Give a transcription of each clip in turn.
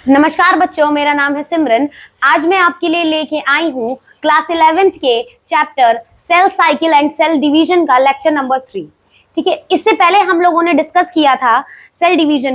नमस्कार बच्चों, मेरा नाम है सिमरन। आज मैं आपके लिए लेके आई हूँ क्लास 11th के chapter cell cycle and cell division का लेक्चर नंबर 3। ठीक है, इससे पहले हम लोगों ने डिस्कस किया था सेल डिवीजन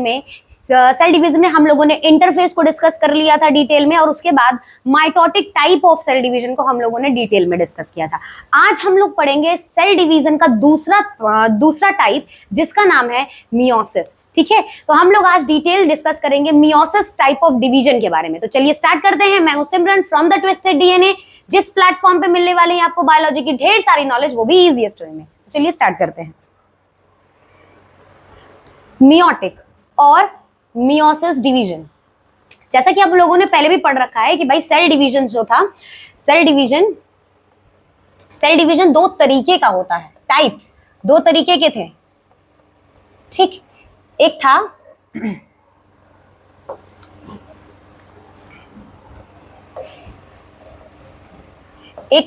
में हम लोगों ने इंटरफेस को डिस्कस कर लिया था डिटेल में, और उसके बाद mitotic type of cell division को हम लोगों ने डिटेल में डिस्कस किया था। आज हम लोग पढ़ेंगे सेल डिवीजन का दूसरा टाइप, जिसका नाम है मियोसिस। ठीक है, तो हम लोग आज डिटेल डिस्कस करेंगे मियोसिस टाइप ऑफ डिवीजन के बारे में। तो चलिए स्टार्ट करते हैं। मैं हूं सिमरन फ्रॉम द ट्विस्टेड डीएनए, जिस प्लेटफॉर्म पे मिलने वाले हैं आपको बायोलॉजी की ढेर सारी नॉलेज, वो भी इजीएस्ट वे में। तो चलिए स्टार्ट करते हैं। मियोटिक और मियोसिस डिवीजन, जैसा कि आप लोगों ने पहले भी पढ़ रखा है कि भाई सेल डिवीजन जो था, सेल डिवीजन दो तरीके का होता है, टाइप्स दो तरीके के थे। ठीक, एक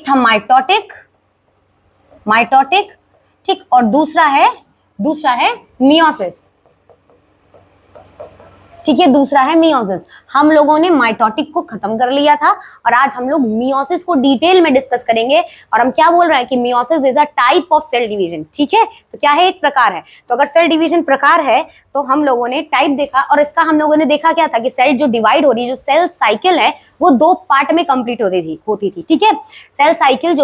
था माइटोटिक, ठीक, और दूसरा है मियोसिस। ठीक है, दूसरा है मियोसिस। हम लोगों ने माइटोटिक को खत्म कर लिया था और आज हम लोग मियोसिस को डिटेल में डिस्कस करेंगे। और हम क्या बोल रहे हैं कि meiosis is a type of cell division. ठीक है, तो क्या है, एक प्रकार है। तो अगर सेल डिवीजन प्रकार है तो हम लोगों ने टाइप देखा, और इसका हम लोगों ने देखा क्या था कि सेल जो डिवाइड हो रही है, जो सेल साइकिल है, वो दो पार्ट में कंप्लीट होती थी। ठीक है, सेल साइकिल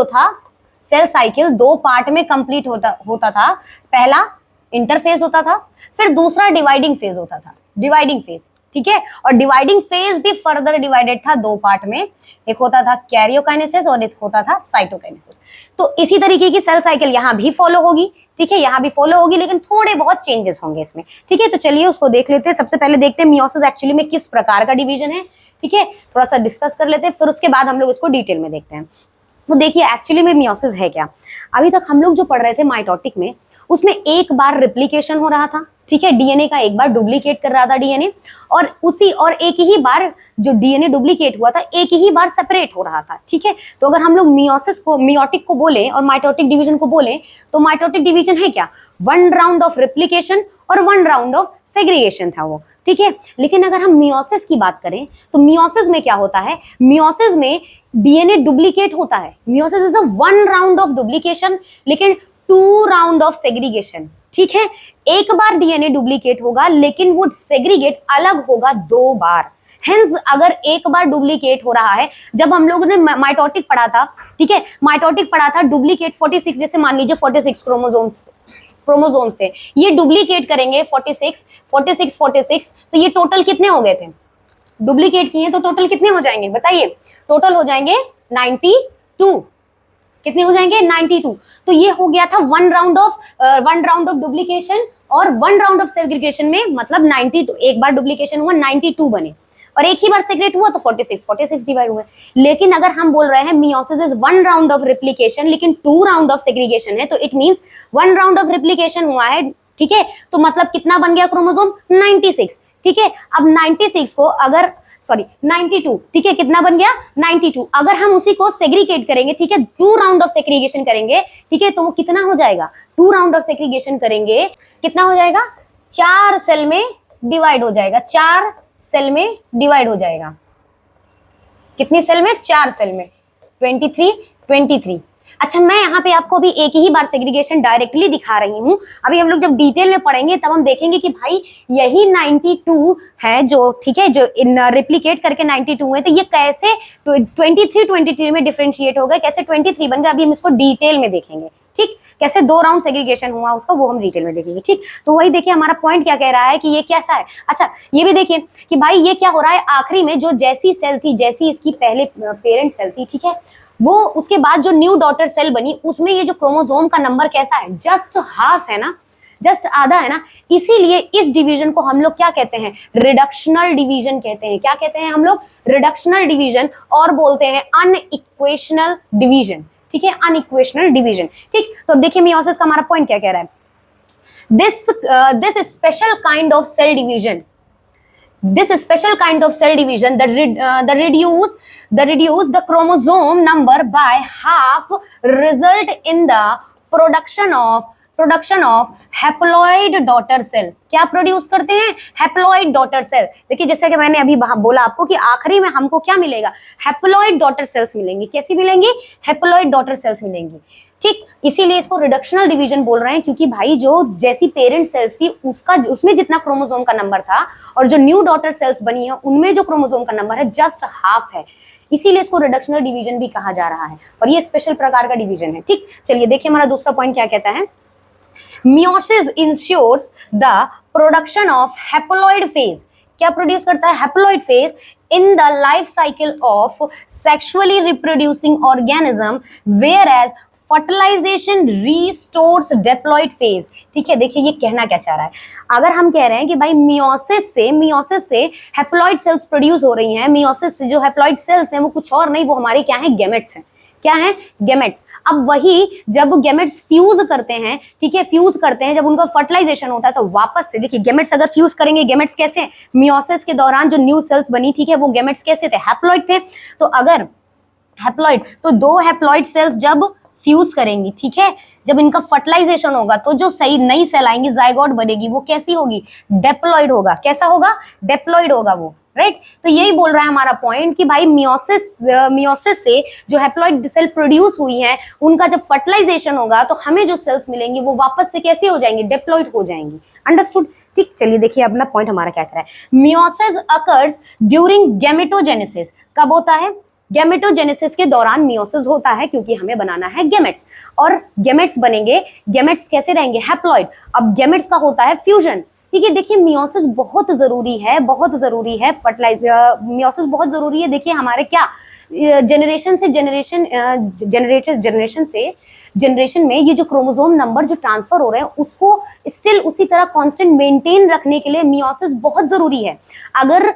दो पार्ट में कंप्लीट होता था। पहला इंटरफेज होता था, फिर दूसरा डिवाइडिंग फेज होता था, डिवाइडिंग फेज। ठीक है, और डिवाइडिंग फेज भी फर्दर डिवाइडेड था दो पार्ट में, एक होता था कैरियोकाइनेसिस और एक होता था साइटोकाइनेसिस। तो इसी तरीके की सेल साइकिल यहाँ भी फॉलो होगी। ठीक है, यहाँ भी फॉलो होगी, लेकिन थोड़े बहुत चेंजेस होंगे इसमें। ठीक है, तो चलिए उसको देख लेते हैं। सबसे पहले देखते हैं मियोसिस एक्चुअली में किस प्रकार का डिवीजन है। ठीक है, थोड़ा सा डिस्कस कर लेते हैं, फिर उसके बाद हम लोग इसको डिटेल में देखते हैं। तो देखिए एक्चुअली में मियोसिस है क्या। अभी तक हम लोग जो पढ़ रहे थे माइटोटिक में, उसमें एक बार रिप्लिकेशन हो रहा था। ठीक है, डीएनए का एक बार डुप्लीकेट कर रहा था डीएनए, और एक ही बार जो डीएनए डुप्लीकेट हुआ था, एक ही बार सेपरेट हो रहा था। ठीक है, तो अगर हम लोग मियोटिक को बोले और माइटोटिक डिवीजन को बोले, तो माइटोटिक डिवीजन है क्या, 1 राउंड ऑफ रिप्लिकेशन और 1 राउंड ऑफ सेग्रीगेशन था वो। ठीक है, लेकिन अगर हम मियोसिस की बात करें तो मियोसिस में क्या होता है, मियोसिस में डीएनए डुप्लीकेट होता है। Meiosis is a 1 round of duplication लेकिन 2 राउंड ऑफ सेग्रीगेशन। ठीक है, एक बार डीएनए डुप्लीकेट होगा, लेकिन वो सेग्रीगेट अलग होगा 2 बार। हेंस अगर एक बार डुप्लीकेट हो रहा है, जब हम लोगों ने माइटोटिक पढ़ा था, ठीक है, माइटोटिक पढ़ा था, डुप्लीकेट 46, जैसे मान लीजिए 46 क्रोमोसोम्स थे, ये डुप्लीकेट करेंगे 46, तो ये टोटल कितने हो गए थे, डुप्लीकेट किए तो टोटल कितने हो जाएंगे बताइए, टोटल हो जाएंगे 92। कितने हो जाएंगे, 92। तो ये हो गया था 1 राउंड ऑफ डुप्लीकेशन और 1 राउंड ऑफ सेग्रीगेशन में, मतलब 92। एक बार डुप्लीकेशन हुआ 92 बने, और एक ही बार सेग्रेट हुआ तो 46 डिवाइड हुए। लेकिन अगर हम बोल रहे हैं meiosis is 1 round of replication लेकिन 2 राउंड ऑफ सेग्रीगेशन है, तो it means 1 round of replication हुआ है। ठीक है, तो मतलब कितना बन गया क्रोमोसोम, 96। ठीक है, अब 96 को अगर 92, ठीक है, कितना बन गया 92। अगर हम उसी को सेग्रीगेट करेंगे, ठीक है, 2 राउंड ऑफ सेग्रीगेशन करेंगे, ठीक है, तो वो कितना हो जाएगा, 2 राउंड ऑफ सेग्रीगेशन करेंगे, कितना हो जाएगा, 4 सेल में डिवाइड हो जाएगा, 4 सेल में डिवाइड हो जाएगा। कितनी सेल में, 4 सेल में, 23। अच्छा, मैं यहाँ पे आपको अभी एक ही बार सेग्रीगेशन डायरेक्टली दिखा रही हूँ। अभी हम लोग जब डिटेल में पढ़ेंगे तब हम देखेंगे कि भाई यही 92 है जो, ठीक है, जो रिप्लिकेट करके 92 है, तो ये कैसे 23 में डिफरेंशिएट हो गए, कैसे 23 बन गए, अभी हम इसको डिटेल में देखेंगे। ठीक, कैसे 2 राउंड सेग्रीगेशन हुआ उसका, वो हम डिटेल में देखेंगे। ठीक, तो वही देखिए हमारा पॉइंट क्या कह रहा है कि ये कैसा है। अच्छा, ये भी देखिए कि भाई ये क्या हो रहा है, आखिरी में जो जैसी सेल थी, जैसी इसकी पहले पेरेंट सेल थी, ठीक है, वो उसके बाद जो न्यू डॉटर सेल बनी, उसमें ये जो क्रोमोसोम का नंबर कैसा है, जस्ट हाफ है ना, जस्ट आधा है ना। इसीलिए इस डिवीजन को हम लोग क्या कहते हैं, रिडक्शनल डिवीजन कहते हैं। क्या कहते हैं हम लोग, रिडक्शनल डिवीजन, और बोलते हैं अनइक्वेशनल डिवीजन। ठीक है, अनइक्वेशनल डिवीजन। ठीक, तो अब देखिए मियोसिस का हमारा पॉइंट क्या कह रहा है, this special kind of cell division, this special kind of cell division that reduce the chromosome number by half result in the production of production of haploid daughter cell. क्या produce करते हैं? Haploid daughter cell. देखिए जैसे कि मैंने अभी बोला आपको कि आखिरी में हमको क्या मिलेगा? हैप्लॉइड डॉटर सेल्स मिलेंगी। कैसी मिलेंगी? हैप्लॉइड डॉटर सेल्स मिलेंगी। ठीक, इसीलिए इसको रिडक्शनल डिवीजन बोल रहे हैं, क्योंकि भाई जो जैसी पेरेंट सेल्स थी उसमें जितना क्रोमोसोम का नंबर था और जो न्यू डॉटर सेल्स बनी है उनमें जो क्रोमोसोम का नंबर है जस्ट हाफ है, इसीलिए इसको रिडक्शनल डिवीजन भी कहा जा रहा है और ये स्पेशल प्रकार का डिवीजन है। ठीक, चलिए देखिए हमारा दूसरा पॉइंट क्या कहता है। Meiosis ensures the production of haploid phase. क्या प्रोड्यूस करता है? Haploid phase in the life cycle of sexually reproducing organism, whereas fertilization restores diploid phase. ठीक है, देखिए ये कहना क्या चाह रहा है। अगर हम कह रहे हैं कि भाई मियोसिस से हैप्लॉइड सेल्स प्रोड्यूस हो रही हैं, मियोसिस से जो हैप्लॉइड सेल्स हैं वो कुछ और नहीं, वो हमारी क्या है? गैमेट्स हैं। क्या है? गैमेट्स। अब वही जब गैमेट्स फ्यूज करते हैं, ठीक है, फ्यूज करते हैं, जब उनका फर्टिलाइजेशन होता है तो वापस से देखिए गैमेट्स अगर फ्यूज करेंगे, गैमेट्स कैसे हैं? मियोसिस के दौरान जो न्यू सेल्स बनी, ठीक है, वो गैमेट्स कैसे थे? हैप्लॉइड थे। तो अगर हैप्लॉइड, तो दो हैप्लॉइड सेल्स जब फ्यूज करेंगी, ठीक है, जब इनका फर्टिलाइजेशन होगा तो जो सही नई सेल आएंगी, जाइगोट बनेगी, वो कैसी होगी? डिप्लॉइड होगा। कैसा होगा? डिप्लॉइड होगा वो, राइट। तो यही बोल रहा है हमारा पॉइंट कि भाई मियोसिस से जो हैप्लॉइड सेल प्रोड्यूस हुई हैं, उनका जब फर्टिलाइजेशन होगा तो हमें जो सेल्स मिलेंगी वो वापस से कैसे हो जाएंगी? डिप्लॉइड हो जाएंगी। अंडरस्टूड? ठीक, चलिए देखिए अपना पॉइंट हमारा क्या कह रहा है। Meiosis occurs during gametogenesis. कब होता है? गैमेटोजेनेसिस के दौरान मियोसिस होता है, क्योंकि हमें बनाना है गैमेट्स, और गैमेट्स बनेंगे, गैमेट्स कैसे रहेंगे? हैप्लॉइड। अब गैमेट्स का होता है फ्यूजन। ठीक है, देखिए मियोसिस बहुत जरूरी है, बहुत जरूरी है। मियोसिस बहुत जरूरी है। देखिए हमारे क्या जनरेशन से जनरेशन में ये जो क्रोमोसोम नंबर जो ट्रांसफर हो रहे हैं उसको स्टिल उसी तरह कांस्टेंट मेंटेन रखने के लिए मियोसिस बहुत जरूरी है। अगर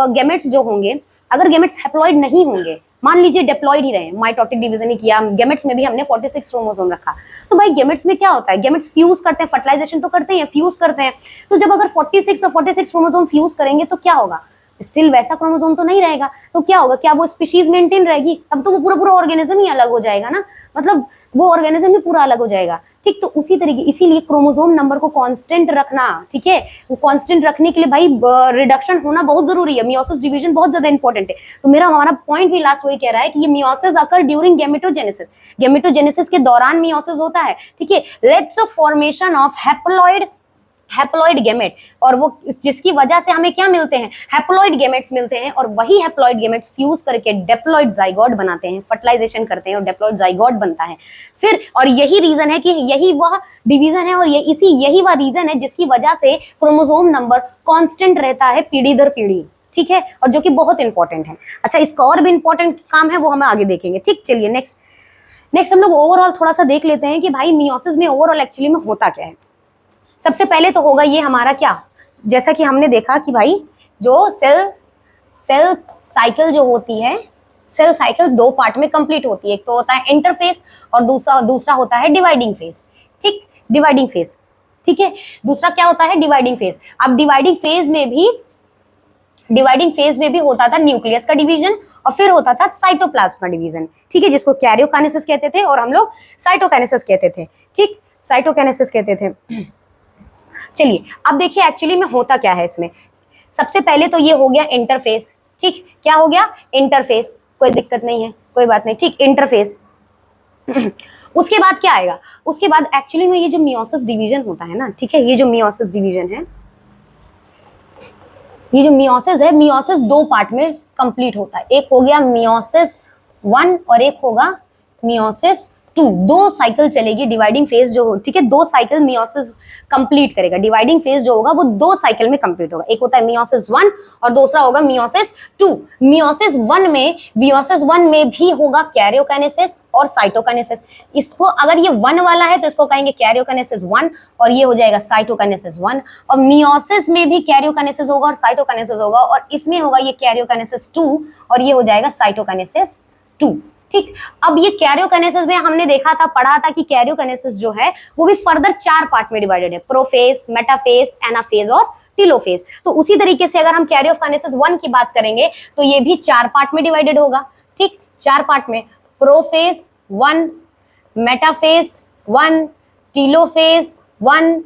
गैमेट्स जो होंगे, अगर गैमेट्स हैप्लॉइड नहीं होंगे, मान लीजिए डिप्लॉइड ही रहे, माइटोटिक डिवीजन ही किया, गैमेट्स में भी हमने 46 क्रोमोसोम रखा, तो भाई गैमेट्स में क्या होता है? गैमेट्स फ्यूज करते हैं, फर्टिलाइजेशन तो करते हैं, फ्यूज करते हैं। तो जब अगर 46 और 46 क्रोमोसोम फ्यूज करेंगे तो क्या होगा? स्टिल वैसा क्रोमोसोम तो नहीं रहेगा। तो क्या होगा? क्या वो स्पीशीज मेंटेन रहेगी? तब तो वो पूरा ऑर्गेनिज्म ही अलग हो जाएगा ना, मतलब वो ऑर्गेनिज्म ही पूरा अलग हो जाएगा। ठीक, तो उसी तरीके, इसीलिए क्रोमोसोम नंबर को कांस्टेंट रखना, ठीक है, वो कांस्टेंट रखने के लिए भाई रिडक्शन होना बहुत जरूरी है। मियोसिस डिवीजन बहुत ज्यादा इंपॉर्टेंट है। तो हमारा पॉइंट भी लास्ट वही कह रहा है कि ये मियोसिस अकर ड्यूरिंग गैमेटोजेनेसिस। गैमेटोजेनेसिस के दौरान मियोसिस होता है, ठीक है, let's formation of haploid gamete, और वो जिसकी वजह से हमें क्या मिलते हैं? हैप्लॉइड गैमेट्स मिलते हैं, और वही हैप्लॉइड गैमेट्स फ्यूज करके डिप्लॉइड जाइगोट बनाते हैं, फर्टिलाइजेशन करते हैं और डिप्लॉइड जाइगोट बनता है। फिर और यही रीजन है कि यही वह डिवीजन है और यही वह रीजन है जिसकी वजह से क्रोमोसोम नंबर कांस्टेंट रहता है पीढ़ी दर पीढ़ी, ठीक है, और जो कि बहुत इंपॉर्टेंट है। अच्छा, इसका और भी इंपॉर्टेंट काम है, वो हम आगे देखेंगे। ठीक, चलिए नेक्स्ट हम लोग ओवरऑल थोड़ा सा देख लेते हैं कि भाई मियोसिस में ओवरऑल एक्चुअली में होता क्या है। सबसे पहले तो होगा ये हमारा क्या, जैसा कि हमने देखा कि भाई जो सेल साइकिल जो होती है, सेल साइकिल दो पार्ट में कंप्लीट होती है। एक तो होता है इंटरफेस और दूसरा होता है डिवाइडिंग फेज। ठीक, डिवाइडिंग फेज, ठीक है, दूसरा क्या होता है? Dividing phase. अब डिवाइडिंग फेज में भी होता था न्यूक्लियस का डिवीजन और फिर होता था साइटोप्लाज्म का डिवीजन, ठीक है, जिसको कैरियोकाइनेसिस कहते थे और हम लोग साइटोकाइनेसिस कहते थे। ठीक, साइटोकाइनेसिस कहते थे। चलिए अब देखिए एक्चुअली में होता क्या है इसमें। सबसे पहले तो ये हो गया इंटरफेस। ठीक, क्या हो गया? इंटरफेस, कोई दिक्कत नहीं है, कोई बात नहीं। ठीक, इंटरफेस। उसके बाद क्या आएगा? उसके बाद एक्चुअली में ये जो मियोसिस डिवीजन होता है ना, ठीक है, ये जो मियोसिस डिवीजन है, ये जो मियोसिस है, मियोसिस दो पार्ट में कंप्लीट होता है। एक हो गया मियोसिस 1 और एक होगा मियोसिस 2। दो साइकिल चलेगी डिवाइडिंग फेज जो हो, ठीक है, दो साइकिल मियोसिस कंप्लीट करेगा। डिवाइडिंग फेज जो होगा वो दो साइकिल में कंप्लीट होगा। एक होता है मियोसिस 1 और दूसरा होगा मियोसिस 2। मियोसिस 1 में भी होगा कैरियोकाइनेसिस और साइटोकाइनेसिस। इसको अगर ये 1 वाला है तो इसको कहेंगे कैरियोकाइनेसिस 1 और ये हो जाएगा साइटोकाइनेसिस 1। और मियोसिस में भी कैरियोकाइनेसिस होगा और साइटोकाइनेसिस होगा और इसमें होगा ये कैरियोकाइनेसिस 2 और ये हो जाएगा साइटोकाइनेसिस 2। ठीक, अब ये कैरियोकाइनेसिस में हमने देखा था, पढ़ा था कि कैरियोकाइनेसिस जो है वो भी फर्दर 4 पार्ट में डिवाइडेड है, प्रोफेज, मेटाफेज, एनाफेज और टेलोफेज। तो उसी तरीके से अगर हम कैरियोकाइनेसिस 1 की बात करेंगे तो ये भी 4 पार्ट में डिवाइडेड होगा। ठीक, 4 पार्ट में, prophase 1, metaphase 1, telophase 1,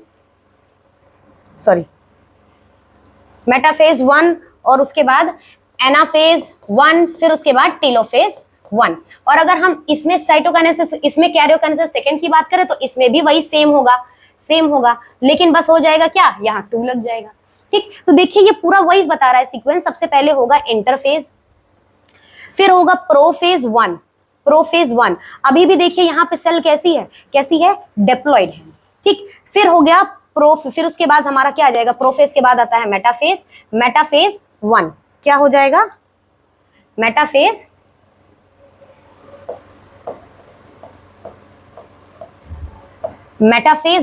sorry metaphase 1 और उसके बाद एनाफेज 1, फिर उसके बाद टेलोफेज 1। और अगर हम इसमें साइटोकाइनेसिस, इसमें कैरियोकाइनेसिस सेकंड की बात करें तो इसमें भी वही सेम होगा, लेकिन बस हो जाएगा क्या, यहाँ 2 लग जाएगा। ठीक, तो देखिए ये पूरा वही बता रहा है सीक्वेंस। सबसे पहले होगा इंटरफेज, फिर होगा प्रोफेज 1। अभी भी देखिए यहाँ पे सेल कैसी है, डेप्लॉइड है। ठीक, फिर हो गया फिर उसके बाद हमारा क्या आ जाएगा, प्रोफेज के बाद आता है मेटाफेज 1। क्या हो जाएगा, मेटाफेज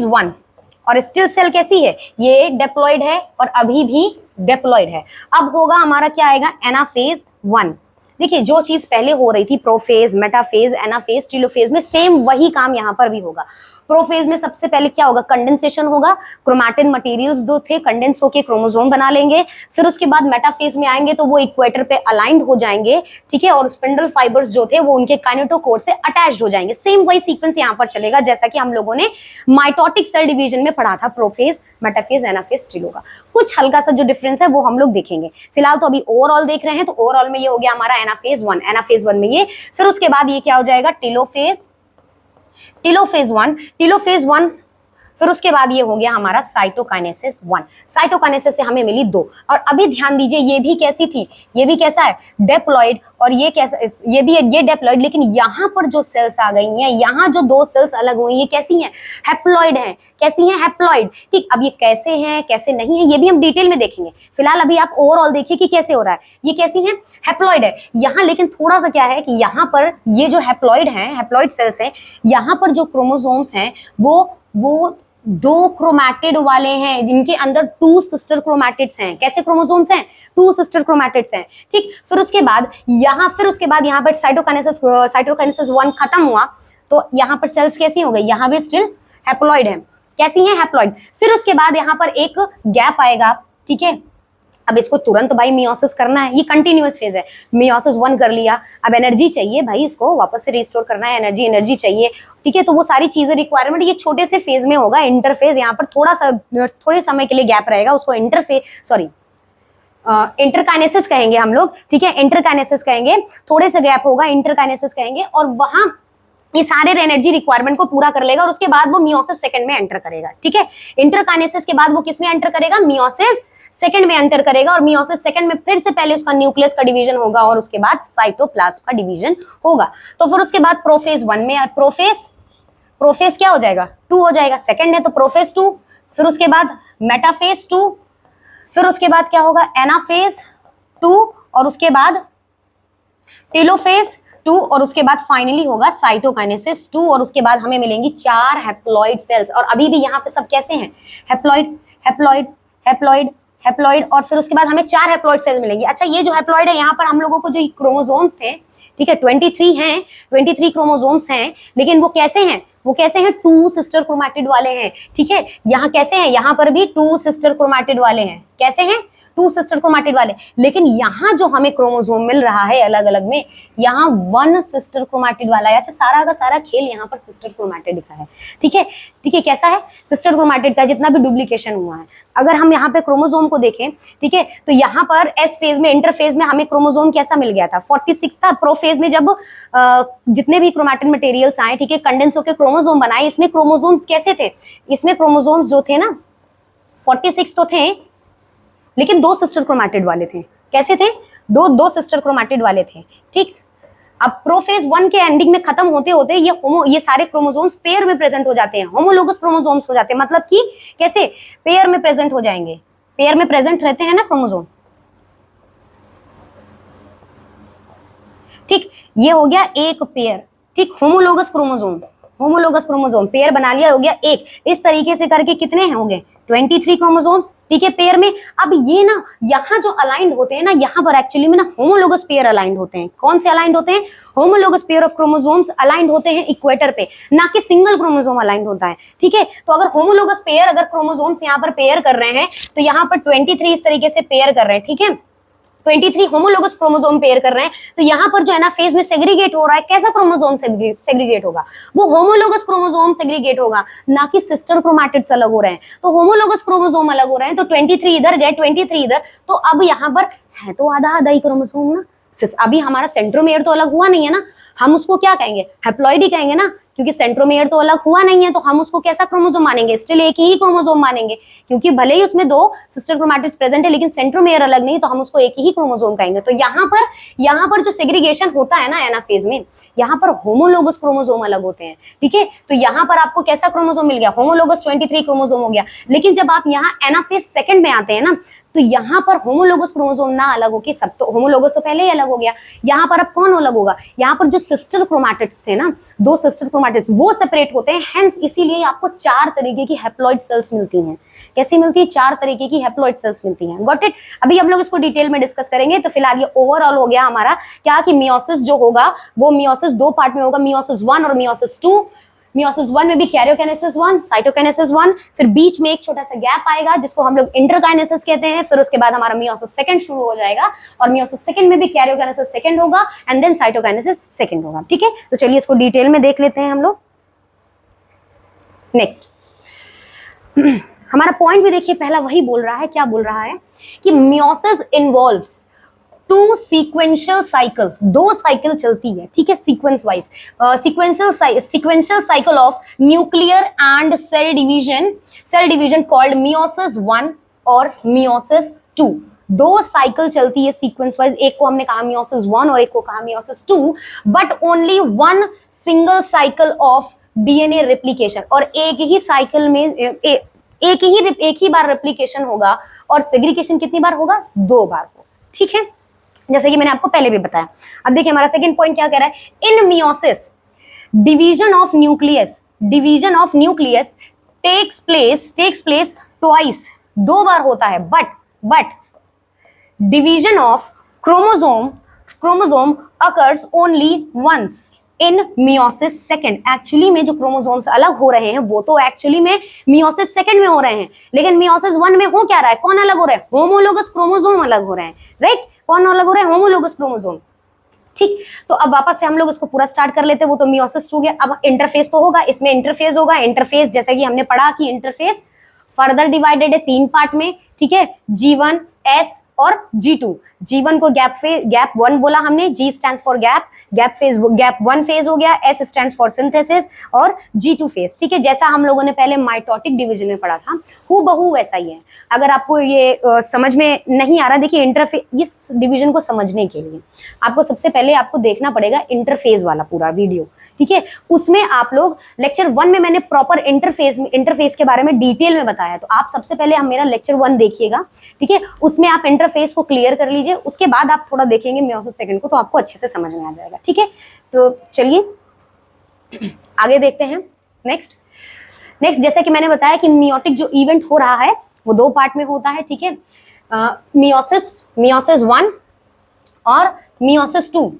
1। और स्टिल सेल कैसी है, ये डेप्लॉइड है और अभी भी डेप्लॉइड है। अब होगा हमारा क्या आएगा, एनाफेज 1। देखिए जो चीज पहले हो रही थी प्रोफेज, मेटाफेज, एनाफेज, टेलोफेज में सेम वही काम यहाँ पर भी होगा। प्रोफेज में सबसे पहले क्या होगा, कंडेंसेशन होगा, क्रोमैटिन मटेरियल्स जो थे कंडेंस होके क्रोमोसोम बना लेंगे। फिर उसके बाद मेटाफेज में आएंगे तो वो इक्वेटर पे अलाइंड हो जाएंगे, ठीक है, और स्पिंडल फाइबर्स जो थे वो उनके काइनेटोकोर से अटैच्ड हो जाएंगे। सेम वही सीक्वेंस यहाँ पर चलेगा जैसा कि हम लोगों ने माइटोटिक सेल डिवीजन में पढ़ा था, प्रोफेज, मेटाफेज, एनाफेज, टेलो का। कुछ हल्का सा जो डिफरेंस है वो हम लोग देखेंगे। फिलहाल तो अभी ओवरऑल देख रहे हैं, तो ओवरऑल में ये हो गया हमारा एनाफेज 1 में ये। फिर उसके बाद ये क्या हो जाएगा, टेलोफेज 1। फिर उसके बाद ये हो गया हमारा साइटोकाइनेसिस 1। साइटोकाइनेसिस से हमें मिली 2। और अभी ध्यान दीजिए ये भी कैसी थी, ये भी कैसा है, डेप्लॉइड, और ये कैसा, ये भी ये डेप्लॉइड, लेकिन यहाँ पर जो सेल्स आ गई हैं, यहाँ जो 2 सेल्स अलग हुई ये कैसी हैं, हैप्लॉइड हैं। कैसी हैं, हैप्लॉइड। ठीक, अब ये कैसे हैं कैसे नहीं है ये भी हम डिटेल में देखेंगे। फिलहाल अभी आप ओवरऑल देखिए कि कैसे हो रहा है। ये कैसी हैं, हैप्लॉइड है यहाँ, लेकिन थोड़ा सा क्या है कि यहाँ पर ये जो हैप्लॉइड हैं, हैप्लॉइड सेल्स हैं, यहाँ पर जो क्रोमोसोम्स हैं वो 2 क्रोमैटिड वाले हैं, जिनके अंदर 2 सिस्टर क्रोमैटिड्स हैं। कैसे क्रोमोसोम्स हैं, 2 सिस्टर क्रोमैटिड्स हैं। ठीक, फिर उसके बाद यहाँ पर साइटोकाइनेसिस 1 खत्म हुआ तो यहाँ पर सेल्स कैसी हो गई, यहाँ भी स्टिल हैप्लॉइड है। कैसी हैं, हैप्लॉइड। फिर उसके बाद यहाँ पर एक गैप आएगा, ठीक है। अब इसको तुरंत भाई मियोसिस करना है, ये कंटिन्यूअस फेज है। मियोसिस 1 कर लिया, अब एनर्जी चाहिए भाई, इसको वापस से रिस्टोर करना है, एनर्जी चाहिए, ठीक है। तो वो सारी चीजें रिक्वायरमेंट ये छोटे से फेज में होगा। इंटरफेज यहाँ पर थोड़े समय के लिए गैप रहेगा, उसको इंटरकाइनेसिस कहेंगे हम लोग, ठीक है। इंटरकाइनेसिस कहेंगे, थोड़े से गैप होगा, इंटरकाइनेसिस कहेंगे, और वहां ये सारे एनर्जी रिक्वायरमेंट को पूरा कर लेगा और उसके बाद वो मियोसिस सेकंड में एंटर करेगा, ठीक है। इंटरकाइनेसिस के बाद वो किस में एंटर करेगा, मियोसिस सेकंड में एंटर करेगा, और मियोसिस सेकंड में फिर से पहले उसका न्यूक्लियस का डिवीजन होगा और उसके बाद साइटोप्लाज्म का डिवीजन होगा। तो फिर उसके बाद प्रोफेज 1 में प्रोफेज क्या हो जाएगा, 2 हो जाएगा। सेकंड है तो प्रोफेज 2, फिर उसके बाद मेटाफेज 2, फिर उसके बाद क्या होगा, एनाफेज 2, और उसके बाद टेलोफेज 2, और उसके बाद फाइनली होगा साइटोकाइनेसिस 2, और उसके बाद हमें मिलेंगी 4 हैप्लॉइड सेल्स। और अभी भी यहाँ पे सब कैसे हैं, हैप्लॉइड हैप्लॉइड हैप्लॉइड हैप्लॉइड, और फिर उसके बाद हमें 4 हैप्लॉइड सेल मिलेंगी। अच्छा, ये जो हैप्लॉइड है यहाँ पर हम लोगों को जो क्रोमोसोम्स थे, ठीक है, 23 हैं, 23 क्रोमोसोम्स हैं, लेकिन वो कैसे हैं, 2 सिस्टर क्रोमैटिड वाले हैं, ठीक है। यहाँ कैसे हैं, यहाँ पर भी 2 सिस्टर क्रोमैटिड वाले हैं। कैसे हैं, 2 सिस्टर क्रोमैटिड वाले, लेकिन यहाँ जो हमें क्रोमोसोम मिल रहा है अलग अलग में, यहाँ 1 सिस्टर क्रोमैटिड वाला है। अच्छा, सारा का सारा खेल यहाँ पर सिस्टर क्रोमैटिड लिखा है, ठीक है, ठीक है। कैसा है, सिस्टर क्रोमैटिड का जितना भी डुप्लीकेशन हुआ है। अगर हम यहाँ पे क्रोमोसोम को देखें, ठीक है, तो यहाँ पर एस फेज में, इंटरफेज में हमें क्रोमोसोम कैसा मिल गया था, 46 था। प्रोफेज में जब जितने भी क्रोमैटिन मटेरियल्स आए, ठीक है, कंडेंस होकर क्रोमोसोम बनाए, इसमें क्रोमोसोम्स कैसे थे, इसमें क्रोमोसोम्स जो थे ना 46 तो थे, लेकिन 2 सिस्टर क्रोमैटिड वाले थे। कैसे थे, 2 सिस्टर क्रोमैटिड वाले थे, ठीक। अब प्रोफेज 1 के एंडिंग में खत्म होते होते ये सारे क्रोमोसोम्स पेयर में प्रेजेंट हो जाते हैं, होमोलोगस क्रोमोसोम्स हो जाते हैं। मतलब कि कैसे, पेयर में प्रेजेंट हो जाएंगे, पेयर में प्रेजेंट रहते हैं ना क्रोमोसोम, ठीक। ये हो गया एक पेयर, ठीक, होमोलोगस क्रोमोसोम पेयर बना लिया, हो गया एक। इस तरीके से करके कितने हो गए, 23 क्रोमोसोम्स, ठीक है, पेयर में। अब ये ना यहाँ जो अलाइंड होते हैं ना, यहाँ पर एक्चुअली में ना होमोलोगस पेयर अलाइंड होते हैं। कौन से अलाइंड होते हैं, homologous pair of chromosomes aligned होते हैं इक्वेटर पे, ना कि सिंगल क्रोमोसोम अलाइंड होता है, ठीक है। तो अगर होमोलोगस पेयर, अगर क्रोमोसोम्स यहाँ पर पेयर कर रहे हैं, तो यहाँ पर 23 इस तरीके से पेयर कर रहे हैं, ठीक है। 23 होमोलोगस क्रोमोसोम पेयर कर रहे हैं, तो यहाँ पर जो एनाफेज में सेग्रीगेट हो रहा है, कैसा क्रोमोसोम सेग्रीगेट होगा? वो होमोलोगस क्रोमोसोम सेग्रीगेट होगा, ना कि सिस्टर क्रोमैटिड्स अलग हो रहे हैं। तो होमोलोगस क्रोमोसोम अलग हो रहे हैं, तो 23 इधर गए, 23 इधर, तो अब यहाँ पर है तो आधा आधा ही क्रोमोसोम ना। अभी हमारा सेंट्रोमेयर तो अलग हुआ नहीं है ना, हम उसको क्या कहेंगे? हैप्लॉइड ही कहेंगे ना, क्योंकि सेंट्रोमेयर तो अलग हुआ नहीं है, तो हम उसको कैसा क्रोमोसोम मानेंगे? स्टिल एक ही क्रोमोसोम मानेंगे, क्योंकि भले ही उसमें 2 सिस्टर क्रोमैटिड्स प्रेजेंट है लेकिन सेंट्रोमेयर अलग नहीं, तो हम उसको एक ही क्रोमोसोम कहेंगे। तो यहाँ पर जो सेग्रीगेशन होता है ना एनाफेज में, यहाँ पर होमोलोगस क्रोमोसोम अलग होते हैं, ठीक है। तो यहाँ पर आपको कैसा क्रोमोसोम मिल गया? होमोलोगस 23 क्रोमोसोम हो गया। लेकिन जब आप यहाँ एनाफेज सेकंड में आते हैं ना, तो यहाँ पर होमोलोगस क्रोमोसोम ना अलग होके, सब तो होमोलोगस तो पहले ही अलग हो गया, यहाँ पर अब कौन अलग होगा? यहाँ पर जो सिस्टर क्रोमैटिड्स थे ना, 2 सिस्टर क्रोमैटिड्स, वो सेपरेट होते हैं, हेंस इसीलिए आपको 4 तरीके की हैप्लॉइड सेल्स मिलती हैं। कैसी मिलती है? 4 तरीके की हैप्लॉइड सेल्स मिलती हैं। Got it? अभी हम लोग इसको डिटेल में डिस्कस करेंगे। तो फिलहाल ये ओवरऑल हो गया हमारा क्या कि मियोसिस जो होगा वो मियोसिस 2 पार्ट में होगा, मियोसिस 1 और मियोसिस 2। मियोसिस 1 में भी कैरियोकाइनेसिस 1, साइटोकाइनेसिस 1, फिर बीच में एक छोटा सा गैप आएगा जिसको हम लोग इंटरकाइनेसिस कहते हैं। फिर उसके बाद हमारा मियोसिस सेकंड शुरू हो जाएगा, और मियोसिस सेकंड में भी कैरियोकाइनेसिस सेकंड होगा एंड देन साइटोकाइनेसिस सेकंड होगा, ठीक है। तो चलिए इसको डिटेल में देख लेते हैं हम लोग। नेक्स्ट हमारा पॉइंट भी देखिए, पहला वही बोल रहा है, क्या बोल रहा है कि meiosis involves 2 sequential cycle, 2 cycle चलती है, ठीक है, sequence wise, sequential cycle of nuclear and cell division called meiosis 1 और मियोसिस 2। 2 साइकिल चलती है सीक्वेंस वाइज, एक को हमने कहा मियोसिस 1 और एक को कहा meiosis 2, but only 1 single cycle of DNA replication, और एक ही साइकिल में एक ही बार रेप्लिकेशन होगा, और सेग्रीगेशन कितनी बार होगा? 2 बार हो, ठीक है, जैसे कि मैंने आपको पहले भी बताया। अब देखिए हमारा सेकंड पॉइंट क्या कह रहा है, in meiosis division of nucleus takes place twice, 2 बार होता है, but division of chromosome occurs only once in meiosis second. Actually में जो क्रोमोसोम्स अलग हो रहे हैं वो तो एक्चुअली में मियोसिस सेकंड में हो रहे हैं, लेकिन मियोसिस 1 में हो क्या रहा है? कौन अलग हो रहा है? होमोलोगस क्रोमोसोम अलग हो रहे हैं, राइट? कौन अलग हो रहे हैं? होमोलोगस क्रोमोसोम, ठीक। तो अब वापस से हम लोग इसको पूरा स्टार्ट कर लेते हैं, वो तो मियोसिस हो गया। अब इंटरफेस तो होगा, इसमें इंटरफेस होगा। इंटरफेस जैसे कि हमने पढ़ा कि इंटरफेस फर्दर डिवाइडेड है 3 पार्ट में, ठीक है, G1, S और G2। G1 को गैप 1 बोला हमने, G stands for gap 1 phase हो गया, S स्टैंड्स फॉर सिंथेसिस और G2 फेज, ठीक है। जैसा हम लोगों ने पहले माइटोटिक डिवीजन में पढ़ा था, हूबहू वैसा ही है। अगर आपको ये समझ में नहीं आ रहा, देखिए इंटरफेस, इस डिवीजन को समझने के लिए आपको सबसे पहले आपको देखना पड़ेगा इंटरफेस वाला पूरा वीडियो, ठीक है। उसमें आप लोग लेक्चर 1 में मैंने प्रॉपर इंटरफेस के बारे में डिटेल में बताया, तो आप सबसे पहले हम मेरा लेक्चर 1 देखिएगा, ठीक है। उसमें आप इंटरफेस को क्लियर कर लीजिए, उसके बाद आप थोड़ा देखेंगे मियोसिस सेकंड को, तो आपको अच्छे से समझ में आ जाएगा, ठीक है। तो चलिए आगे देखते हैं। नेक्स्ट जैसे कि मैंने बताया कि मियोटिक जो इवेंट हो रहा है वो 2 पार्ट में होता है, ठीक है, मियोसिस 1 और मियोसिस 2।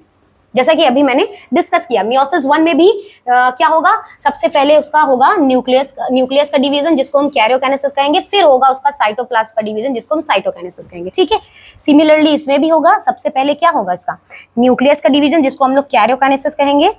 जैसा कि अभी मैंने डिस्कस किया, मियोसिस 1 में भी क्या होगा? सबसे पहले उसका होगा न्यूक्लियस का डिवीजन जिसको हम कैरियोकाइनेसिस कहेंगे, फिर होगा उसका साइटोप्लाज्म का डिवीजन जिसको हम साइटोकाइनेसिस कहेंगे, ठीक है। सिमिलरली इसमें भी होगा, सबसे पहले क्या होगा? इसका न्यूक्लियस का डिवीजन जिसको हम लोग कैरियोकाइनेसिस कहेंगे,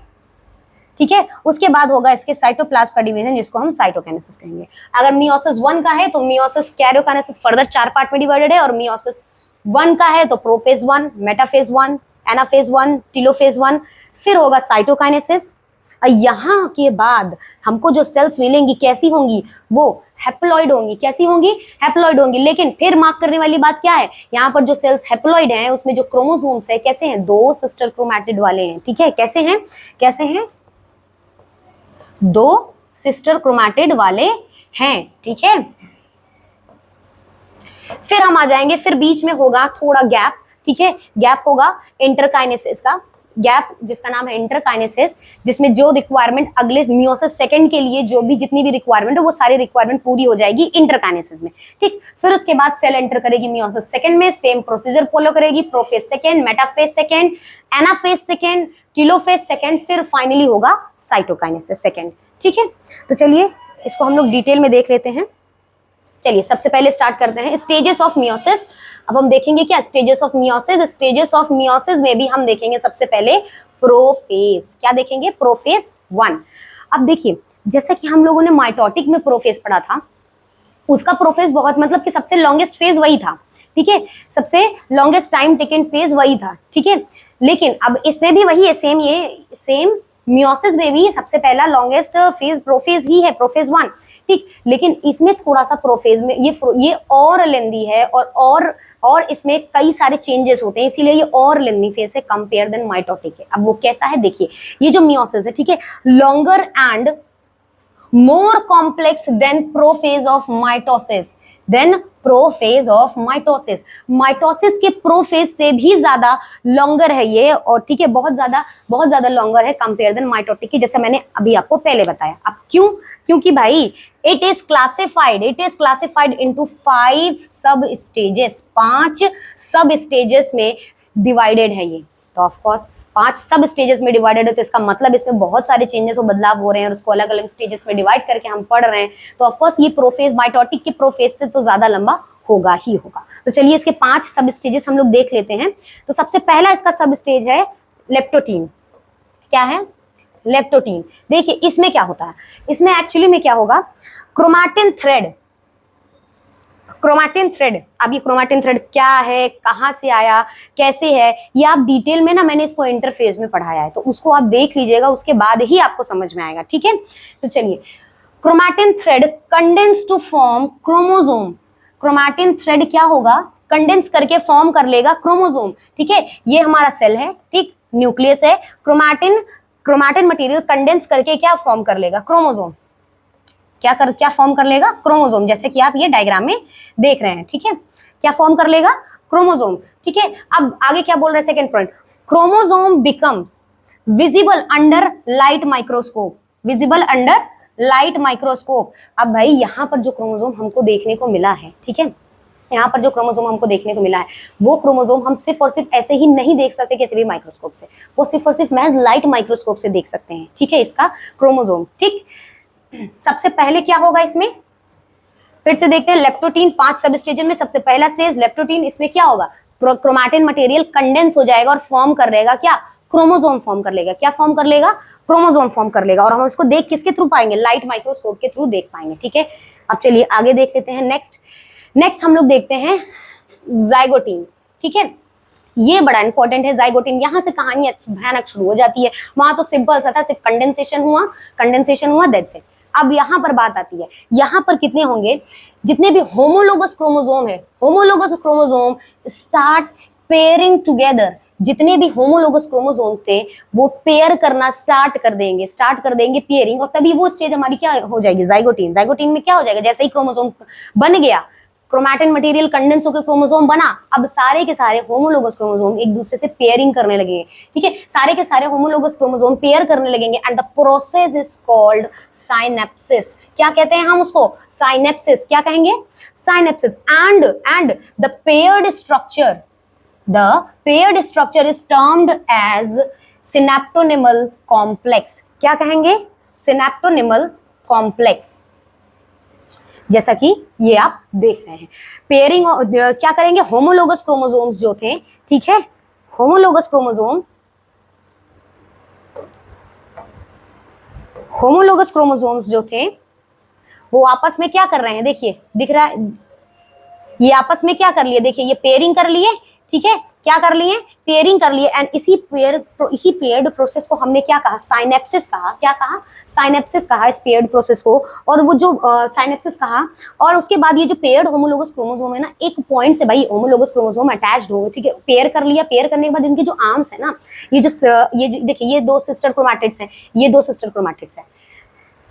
ठीक है। उसके बाद होगा इसके साइटोप्लाज्म का डिवीजन जिसको हम साइटोकाइनेसिस कहेंगे। अगर मियोसिस 1 का है तो मियोसिस कैरियोकाइनेसिस फर्दर 4 पार्ट में डिवाइडेड है, और मियोसिस 1 का है तो प्रोफेज 1, मेटाफेज 1, एनाफेज 1, टेलोफेज 1, फिर होगा साइटोकाइनेसिस। यहाँ के बाद हमको जो सेल्स मिलेंगी कैसी होंगी? वो हैप्लॉइड होंगी। कैसी होंगी? हैप्लॉइड होंगी। लेकिन फिर मार्क करने वाली बात क्या है, यहाँ पर जो सेल्स हैप्लॉइड हैं उसमें जो क्रोमोसोम्स है कैसे हैं? 2 सिस्टर क्रोमैटिड वाले हैं, ठीक है। कैसे हैं? 2 सिस्टर क्रोमैटिड वाले हैं, ठीक है। फिर हम आ जाएंगे, फिर बीच में होगा थोड़ा गैप, ठीक है। गैप होगा इंटरकाइनेसिस का, गैप जिसका नाम है इंटरकाइनेसिस, जिसमें जो रिक्वायरमेंट अगले मियोसिस सेकंड के लिए जो भी जितनी भी रिक्वायरमेंट है वो सारी रिक्वायरमेंट पूरी हो जाएगी इंटरकाइनेसिस में, ठीक। फिर उसके बाद सेल एंटर करेगी मियोसिस सेकंड में, सेम प्रोसीजर फॉलो करेगी, prophase second, metaphase second, anaphase second, telophase second, फिर फाइनली होगा साइटोकाइनेसिस सेकंड, ठीक है। तो चलिए इसको हम लोग डिटेल में देख लेते हैं। चलिए सबसे पहले स्टार्ट करते हैं स्टेजेस ऑफ मियोसिस। अब हम देखेंगे क्या stages of meiosis. Stages of meiosis में भी हम देखेंगे सबसे पहले प्रोफेज। क्या देखेंगे? प्रोफेज 1। अब देखिए जैसा कि हम लोगों ने माइटोटिक में प्रोफेज पढ़ा था, उसका प्रोफेज बहुत मतलब कि सबसे लॉन्गेस्ट फेज वही था, ठीक है, सबसे लॉन्गेस्ट टाइम टेकन फेज वही था, ठीक है। लेकिन अब इसमें भी वही है, सेम मियोसिस में भी सबसे पहला लॉन्गेस्ट फेज प्रोफेज ही है, प्रोफेज 1, ठीक। लेकिन इसमें थोड़ा सा प्रोफेज में ये और लेंदी है और इसमें कई सारे चेंजेस होते हैं, इसीलिए ये और लेंदी फेज है कंपेयर देन माइटोटिक है। अब वो कैसा है देखिए, ये जो मियोसिस है, ठीक है, longer and more complex than prophase of mitosis, mitosis के प्रोफेज से भी ज्यादा लॉन्गर है ये, और ठीक है बहुत ज्यादा लॉन्गर है कंपेयर देन माइटोटिक की, जैसे मैंने अभी आपको पहले बताया। अब क्यों? क्योंकि भाई इट इज क्लासिफाइड इनटू 5 सब स्टेजेस, 5 सब स्टेजेस में डिवाइडेड है ये। तो ऑफ कोर्स 5 सब स्टेजेस में डिवाइडेड है, तो इसका मतलब इसमें बहुत सारे चेंजेस और बदलाव हो रहे हैं और उसको अलग अलग स्टेजेस में डिवाइड करके हम पढ़ रहे हैं। तो ऑफ कोर्स ये प्रोफेज माइटोटिक के प्रोफेज से तो ज्यादा लंबा होगा ही होगा। तो चलिए इसके 5 सब स्टेजेस हम लोग देख लेते हैं। तो सबसे पहला इसका सब स्टेज है लेप्टोटीन। क्या है? लेप्टोटीन। देखिए इसमें क्या होता है, इसमें एक्चुअली में क्या होगा, क्रोमैटिन थ्रेड। अब ये क्रोमैटिन थ्रेड क्या है, कहां से आया, कैसे है, ये आप डिटेल में ना मैंने इसको इंटरफेस में पढ़ाया है, तो उसको आप देख लीजिएगा, उसके बाद ही आपको समझ में आएगा, ठीक है। तो चलिए, chromatin thread condense to form chromosome. Chromatin thread क्या होगा, कंडेंस करके फॉर्म कर लेगा क्रोमोसोम, ठीक है। ये हमारा सेल है, ठीक, न्यूक्लियस है, क्रोमैटिन मटेरियल कंडेंस करके क्या फॉर्म कर लेगा, क्रोमोसोम। क्या फॉर्म कर लेगा, क्रोमोसोम, जैसे कि आप ये डायग्राम में देख रहे हैं, ठीक है। क्या फॉर्म कर लेगा, क्रोमोसोम, ठीक है। अब आगे क्या बोल रहे हैं, second point, chromosome becomes visible under light microscope. Visible under light microscope. अब भाई यहाँ पर जो क्रोमोसोम हमको देखने को मिला है, ठीक है, यहाँ पर जो क्रोमोसोम हमको देखने को मिला है, वो क्रोमोसोम हम सिर्फ और सिर्फ ऐसे ही नहीं देख सकते किसी भी माइक्रोस्कोप से, वो सिर्फ और सिर्फ महज लाइट माइक्रोस्कोप से देख सकते हैं, ठीक है, इसका क्रोमोसोम, ठीक। सबसे पहले क्या होगा इसमें, फिर से देखते हैं, लेप्टोटीन 5 सब स्टेज में सबसे पहला स्टेज लेप्टोटीन, इसमें क्या होगा, क्रोमैटिन मटेरियल कंडेंस हो जाएगा और फॉर्म कर लेगा क्या, क्रोमोसोम फॉर्म कर लेगा। क्या फॉर्म कर लेगा, क्रोमोसोम फॉर्म कर लेगा, और हम इसको देख किसके थ्रू पाएंगे, लाइट माइक्रोस्कोप के थ्रू देख पाएंगे, ठीक है। अब चलिए आगे देख लेते हैं, नेक्स्ट हम लोग देखते हैं जाइगोटीन, ठीक है। ये बड़ा इंपॉर्टेंट है जाइगोटीन, यहाँ से कहानी भयानक शुरू हो जाती है, वहां तो सिंपल सा था, सिर्फ कंडेंसेशन हुआ दैट्स इट। अब यहाँ पर बात आती है, यहाँ पर कितने होंगे, जितने भी होमोलोगस क्रोमोसोम है, homologous chromosome start pairing together. जितने भी होमोलोगस क्रोमोसोम्स थे वो पेयर करना स्टार्ट कर देंगे पेयरिंग, और तभी वो स्टेज हमारी क्या हो जाएगी, जाइगोटीन में क्या हो जाएगा, जैसे ही क्रोमोसोम बन गया, क्रोमैटिन मटेरियल कंडेंस होकर क्रोमोसोम बना, अब सारे के सारे होमोलोगस क्रोमोसोम एक दूसरे से पेयरिंग करने लगेंगे, ठीक है, सारे के सारे होमोलोगस क्रोमोसोम पेयर करने लगेंगे, and the process is called synapsis. क्या कहते हैं हम उसको, साइनेप्सिस। क्या कहेंगे, synapsis. And the paired structure is termed as synaptonemal complex. क्या कहेंगे, सिनेप्टोनिमल कॉम्प्लेक्स, जैसा कि ये आप देख रहे हैं। पेयरिंग क्या करेंगे, होमोलोगस क्रोमोसोम्स जो थे, ठीक है, होमोलोगस क्रोमोसोम्स जो थे वो आपस में क्या कर रहे हैं, देखिए दिख रहा है, ये आपस में क्या कर लिए, देखिए ये पेयरिंग कर लिए, ठीक है, क्या कर लिए, पेयरिंग कर लिए, एंड इसी पेयर्ड प्रोसेस को हमने क्या कहा, साइनेप्सिस कहा। क्या कहा, साइनेप्सिस कहा इस पेयर्ड प्रोसेस को। और वो जो साइनेप्सिस कहा, और उसके बाद ये जो पेयर्ड होमोलोगस क्रोमोसोम है ना, एक पॉइंट से भाई होमोलोगस क्रोमोसोम अटैच्ड होंगे, ठीक है, पेयर कर लिया, पेयर करने के बाद इनके जो आर्म्स है ना, ये देखिए ये 2 सिस्टर क्रोमैटिड्स हैं, ये 2 सिस्टर क्रोमैटिड्स हैं,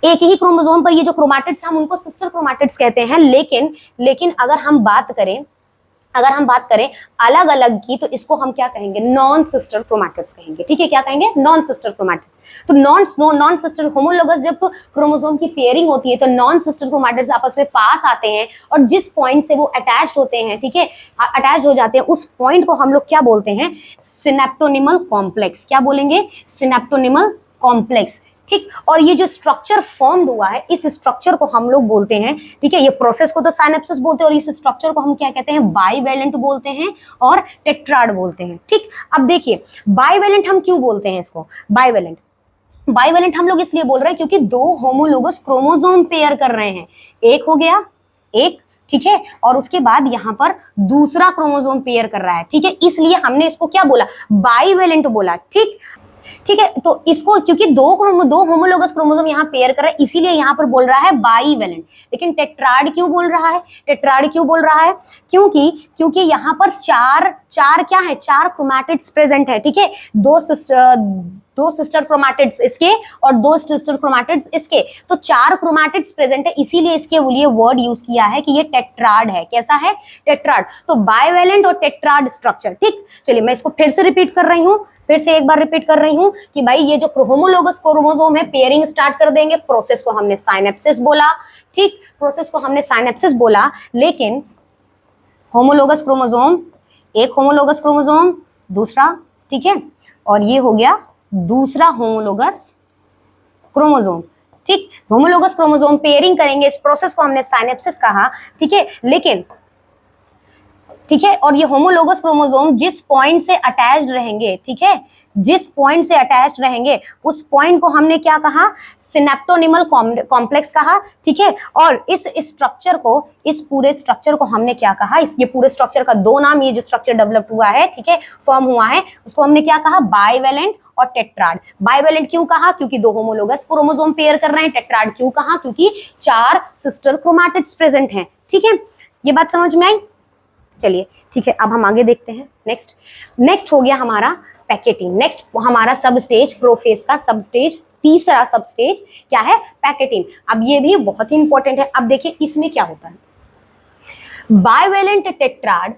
एक ही क्रोमोसोम पर ये जो क्रोमैटिड्स हम उनको सिस्टर क्रोमैटिड्स कहते हैं। लेकिन अगर हम बात करें अलग अलग की, तो इसको हम क्या कहेंगे, नॉन सिस्टर क्रोमैटिड्स कहेंगे, ठीक है। क्या कहेंगे, नॉन सिस्टर क्रोमैटिड्स। तो नॉन सिस्टर होमोलोगस जब क्रोमोसोम की पेयरिंग होती है तो नॉन सिस्टर क्रोमैटिड्स आपस में पास आते हैं, और जिस पॉइंट से वो अटैच्ड होते हैं, ठीक है, अटैच हो जाते हैं, उस पॉइंट को हम लोग क्या बोलते हैं, सिनेप्टोनिमल कॉम्प्लेक्स। क्या बोलेंगे, सिनेप्टोनिमल कॉम्प्लेक्स। ठीक। और ये जो स्ट्रक्चर फॉर्म हुआ है, इस स्ट्रक्चर को हम लोग बोलते हैं, ठीक है, ये प्रोसेस को तो साइनेप्सिस बोलते हैं और इस स्ट्रक्चर को हम क्या कहते हैं, बाइवेलेंट बोलते हैं और टेट्राड बोलते हैं। ठीक। अब देखिए बाइवेलेंट हम क्यों बोलते हैं इसको बाइवेलेंट? बाइवेलेंट हम लोग इसलिए बोल रहे हैं क्योंकि दो होमोलोगस क्रोमोसोम पेयर कर रहे हैं, एक हो गया एक, ठीक है, और उसके बाद यहां पर दूसरा क्रोमोसोम पेयर कर रहा है, ठीक है, इसलिए हमने इसको क्या बोला, बाइवेलेंट बोला। ठीक। ठीक है, तो इसको क्योंकि दो होमोलोगस क्रोमोसोम यहाँ पेयर कर रहा है, इसीलिए यहाँ पर बोल रहा है बाइवेलेंट। लेकिन टेट्राड क्यों बोल रहा है, टेट्राड क्यों बोल रहा है? क्योंकि यहाँ पर चार क्या है, चार क्रोमैटिड्स प्रेजेंट है, ठीक है, दो सिस्टर क्रोमैटिड्स इसके और दो सिस्टर क्रोमैटिड्स इसके, तो चार क्रोमैटिड्स प्रेजेंट है, इसीलिए इसके लिए वर्ड यूज किया है कि ये टेट्राड है। कैसा है? टेट्राड। तो बाइवेलेंट और टेट्राड स्ट्रक्चर। ठीक। चलिए मैं इसको फिर से रिपीट कर रही हूँ, फिर से एक बार रिपीट कर रही हूँ कि भाई ये जो होमोलोगस क्रोमोसोम है पेयरिंग स्टार्ट कर देंगे, प्रोसेस को हमने साइनेप्सिस बोला। ठीक, प्रोसेस को हमने साइनेप्सिस बोला, लेकिन होमोलोगस क्रोमोसोम, एक होमोलोगस क्रोमोसोम, दूसरा, ठीक है, और ये हो गया दूसरा होमोलोगस क्रोमोसोम। ठीक, होमोलोगस क्रोमोसोम पेयरिंग करेंगे, इस प्रोसेस को हमने साइनेप्सिस कहा। ठीक है, लेकिन ठीक है, और ये होमोलोगस क्रोमोसोम जिस पॉइंट से अटैच्ड रहेंगे, ठीक है, जिस पॉइंट से अटैच्ड रहेंगे उस पॉइंट को हमने क्या कहा, सिनेप्टोनिमल कॉम्प्लेक्स कहा। ठीक है, और इस स्ट्रक्चर को, इस पूरे स्ट्रक्चर को हमने क्या कहा, ये पूरे स्ट्रक्चर का दो नाम, ये जो स्ट्रक्चर डेवलप हुआ है, ठीक है, फॉर्म हुआ है, उसको हमने क्या कहा, बाइवेलेंट और टेट्राड। बाइवेलेंट क्यों कहा? क्योंकि दो होमोलोगस क्रोमोसोम पेयर कर रहे हैं। टेट्राड क्यों कहा? क्योंकि चार सिस्टर क्रोमैटिड्स प्रेजेंट हैं। ठीक है, ये बात समझ में आई? चलिए ठीक है, अब हम आगे देखते हैं। नेक्स्ट हो गया हमारा पैकेटीन। नेक्स्ट हमारा सब स्टेज, प्रोफेज का सब स्टेज, तीसरा सब स्टेज क्या है, पैकेटीन। अब ये भी बहुत ही इंपॉर्टेंट है। अब देखिए इसमें क्या होता है, बाइवेलेंट टेट्राड,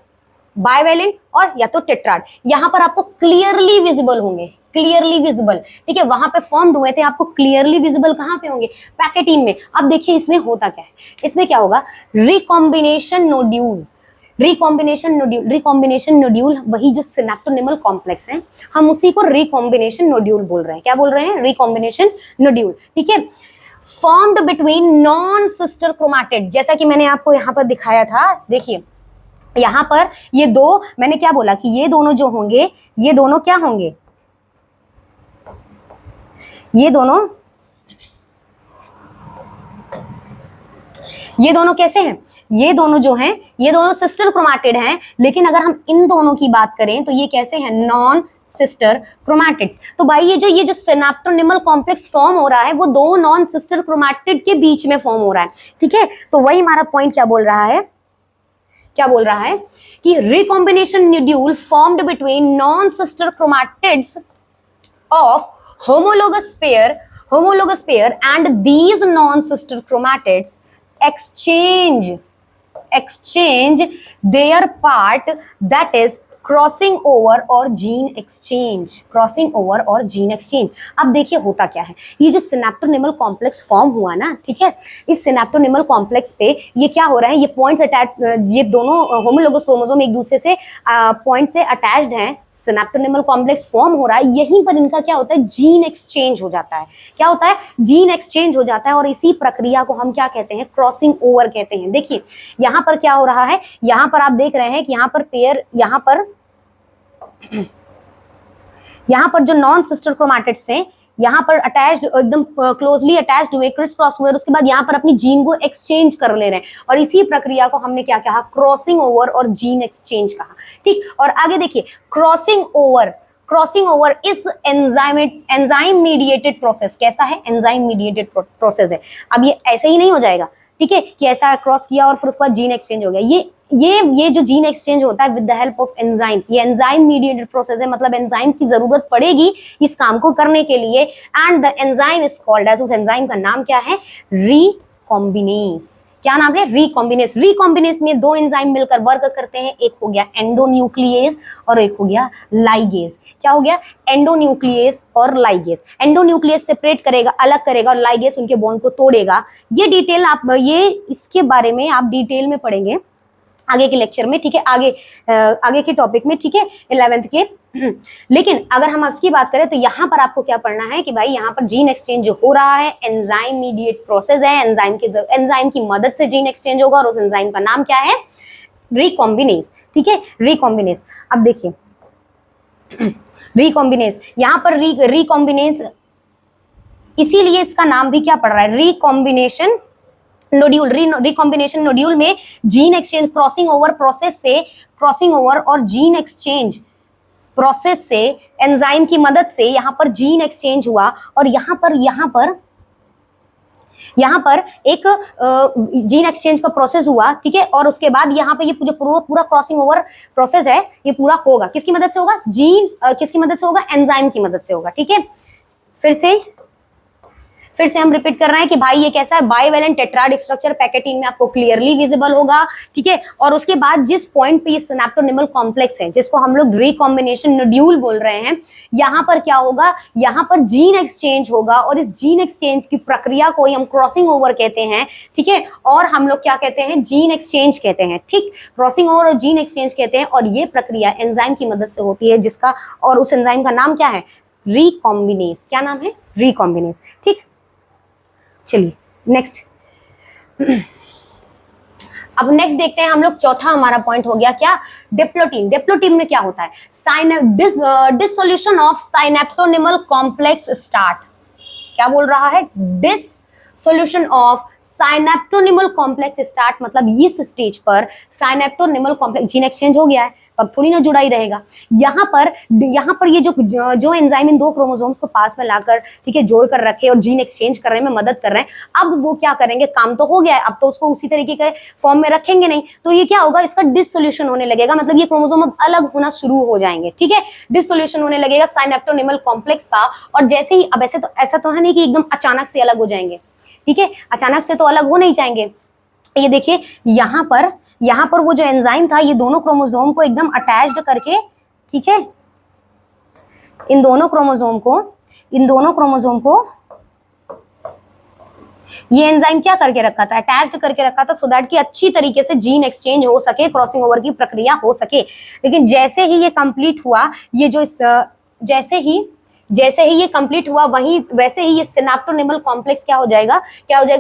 बाइवेलेंट और या तो टेट्राड यहां पर आपको क्लियरली विजिबल होंगे, क्लियरली विजिबल। ठीक है, वहां पे फॉर्म्ड हुए थे, आपको क्लियरली विजिबल कहां पे होंगे, पैकेटीन में। अब देखिए इसमें होता क्या है, इसमें क्या होगा, रिकॉम्बिनेशन नोड्यूल, रिकॉम्बिनेशन नोड्यूल वही जो सिनेप्टोनिमल कॉम्प्लेक्स है, हम उसी को रिकॉम्बिनेशन नोड्यूल बोल रहे हैं। क्या बोल रहे हैं? Recombination nodule. ठीक है, formed between non sister chromatid, जैसा कि मैंने आपको यहाँ पर दिखाया था। देखिए यहाँ पर ये दो, मैंने क्या बोला कि ये दोनों जो होंगे, ये दोनों क्या होंगे, ये दोनों कैसे हैं, ये दोनों जो हैं, ये दोनों सिस्टर क्रोमैटिड हैं, लेकिन अगर हम इन दोनों की बात करें तो ये कैसे हैं, नॉन सिस्टर क्रोमैटिड्स। तो भाई ये जो सिनेप्टोनिमल कॉम्प्लेक्स फॉर्म हो रहा है वो दो नॉन सिस्टर क्रोमैटिड के बीच में फॉर्म हो रहा है। ठीक है, तो वही हमारा पॉइंट क्या बोल रहा है, कि recombination nodule formed between non sister chromatids of homologous pair and these non-sister chromatids exchange their part, that is crossing over और जीन एक्सचेंज, क्रॉसिंग ओवर और जीन एक्सचेंज। अब देखिए होता क्या है, ये जो सिनेप्टोनिमल कॉम्प्लेक्स फॉर्म हुआ ना, ठीक है, इस सिनेप्टोनिमल कॉम्प्लेक्स पे ये क्या हो रहा है, ये पॉइंट्स अटैच, ये दोनों होमोलोगस क्रोमोसोम एक दूसरे से पॉइंट से अटैच्ड हैं, सिनेप्टोनिमल कॉम्प्लेक्स फॉर्म हो रहा है, यहीं पर इनका क्या होता है, जीन एक्सचेंज हो जाता है। क्या होता है, जीन एक्सचेंज हो जाता है, और इसी प्रक्रिया को हम क्या कहते हैं, क्रॉसिंग ओवर कहते हैं। देखिए यहाँ पर क्या हो रहा है, यहाँ पर आप देख रहे हैं कि यहाँ पर पेयर, यहाँ पर जो नॉन सिस्टर क्रोमैटिड्स थे, यहाँ पर अटैच्ड, एकदम क्लोजली अटैच्ड हुए, क्रिस क्रॉस हुए, उसके बाद यहाँ पर अपनी जीन को एक्सचेंज कर ले रहे हैं, और इसी प्रक्रिया को हमने क्या कहा, क्रॉसिंग ओवर और जीन एक्सचेंज कहा। ठीक, और आगे देखिए क्रॉसिंग ओवर इस एंजाइम मीडिएटेड प्रोसेस। कैसा है, एंजाइम मीडिएटेड प्रोसेस है। अब ये ऐसे ही नहीं हो जाएगा, ठीक है, कि ऐसा क्रॉस किया और फिर उसके बाद जीन एक्सचेंज हो गया। ये जो जीन एक्सचेंज होता है with the help of enzymes, ये एंजाइम मीडिएटेड प्रोसेस है, मतलब एंजाइम की जरूरत पड़ेगी इस काम को करने के लिए, and the enzyme is called as, उस एंजाइम का नाम क्या है, रिकॉम्बिनेस। क्या नाम है, रिकॉम्बिनेस। रिकॉम्बिनेस में दो एंजाइम मिलकर वर्क करते हैं, एक हो गया एंडोन्यूक्लियेज और एक हो गया लाइगेज। क्या हो गया, एंडोन्यूक्लियेज और लाइगेज। एंडोन्यूक्लियस सेपरेट करेगा, अलग करेगा, और लाइगेज उनके बॉन्ड को तोड़ेगा। ये डिटेल आप, ये इसके बारे में आप डिटेल में पढ़ेंगे, आगे के लेक्चर में, ठीक है, आगे के टॉपिक में, ठीक है, 11th के। लेकिन अगर हम इसकी बात करें तो यहाँ पर आपको क्या पढ़ना है कि भाई यहाँ पर जीन एक्सचेंज जो हो रहा है एंजाइम मीडिएट प्रोसेस है, एंजाइम की मदद से जीन एक्सचेंज होगा और उस एंजाइम का नाम क्या है, रिकॉम्बिनेज, ठीक है, रिकॉम्बिनेज। अब देखिए रिकॉम्बिनेज, यहाँ पर रिकॉम्बिनेज इसीलिए इसका नाम भी क्या पड़ रहा है, रिकॉम्बिनेशन नोड्यूल। रिकॉम्बिनेशन नोड्यूल में gene exchange crossing over process से, क्रॉसिंग ओवर और जीन एक्सचेंज प्रोसेस से एंजाइम की मदद से यहाँ पर जीन एक्सचेंज हुआ और यहाँ पर एक जीन एक्सचेंज का प्रोसेस हुआ, ठीक है, और उसके बाद यहाँ पे ये जो पूरा क्रॉसिंग ओवर प्रोसेस है ये पूरा होगा किसकी मदद से होगा, किसकी मदद से होगा, एंजाइम की मदद से होगा, ठीक है। फिर से हम रिपीट कर रहे हैं कि भाई ये कैसा है, बाइवेलेंट टेट्राड स्ट्रक्चर पैकेटिंग में आपको क्लियरली विजिबल होगा, ठीक है। और उसके बाद जिस पॉइंट पे ये सिनेप्टोनिमल कॉम्प्लेक्स है जिसको हम लोग रिकॉम्बिनेशन नोड्यूल बोल रहे हैं, यहाँ पर क्या होगा, यहाँ पर जीन एक्सचेंज होगा और इस जीन एक्सचेंज की प्रक्रिया को हम क्रॉसिंग ओवर कहते हैं, ठीक है, और हम लोग क्या कहते हैं, जीन एक्सचेंज कहते हैं, ठीक, क्रॉसिंग ओवर और जीन एक्सचेंज कहते हैं। और ये प्रक्रिया एंजाइम की मदद से होती है जिसका, और उस एंजाइम का नाम क्या है, रिकॉम्बिनेज। क्या नाम है, रिकॉम्बिनेज, ठीक। चलिए नेक्स्ट, अब नेक्स्ट देखते हैं हम लोग, चौथा हमारा पॉइंट हो गया क्या, डिप्लोटीन। डिप्लोटीन में क्या होता है, डिसोल्यूशन ऑफ साइनेप्टोनिमल कॉम्प्लेक्स स्टार्ट। क्या बोल रहा है, डिसोल्यूशन ऑफ साइनेप्टोनिमल कॉम्प्लेक्स स्टार्ट, मतलब इस स्टेज पर साइनेप्टोनिमल कॉम्प्लेक्स, जीन एक्सचेंज हो गया है तब थोड़ी ना जुड़ा ही रहेगा। यहाँ पर ये जो एंजाइम इन दो क्रोमोसोम्स को पास में लाकर, ठीक है, जोड़कर रखे और जीन एक्सचेंज करने में मदद कर रहे हैं, अब वो क्या करेंगे, काम तो हो गया है, अब तो उसको उसी तरीके के फॉर्म में रखेंगे नहीं, तो ये क्या होगा, इसका डिसोल्यूशन होने लगेगा, मतलब ये क्रोमोसोम अब अलग होना शुरू हो जाएंगे, ठीक है, डिसोल्यूशन होने लगेगा साइनेप्टोनिमल कॉम्प्लेक्स का। और जैसे ही, अब ऐसा तो है नहीं कि एकदम अचानक से अलग हो जाएंगे, ठीक है, अचानक से तो अलग हो नहीं जाएंगे। ये देखिए यहाँ पर वो जो एंजाइम था ये दोनों क्रोमोसोम को एकदम अटैच्ड करके, ठीक है, इन दोनों क्रोमोसोम को ये एंजाइम क्या करके रखा था, अटैच्ड करके रखा था, सो दैट कि अच्छी तरीके से जीन एक्सचेंज हो सके, क्रॉसिंग ओवर की प्रक्रिया हो सके। लेकिन जैसे ही ये कंप्लीट हुआ, ये जो जैसे ही ये कंप्लीट हुआ वैसे ही ये सिनेप्टोनिमल कॉम्प्लेक्स क्या हो जाएगा,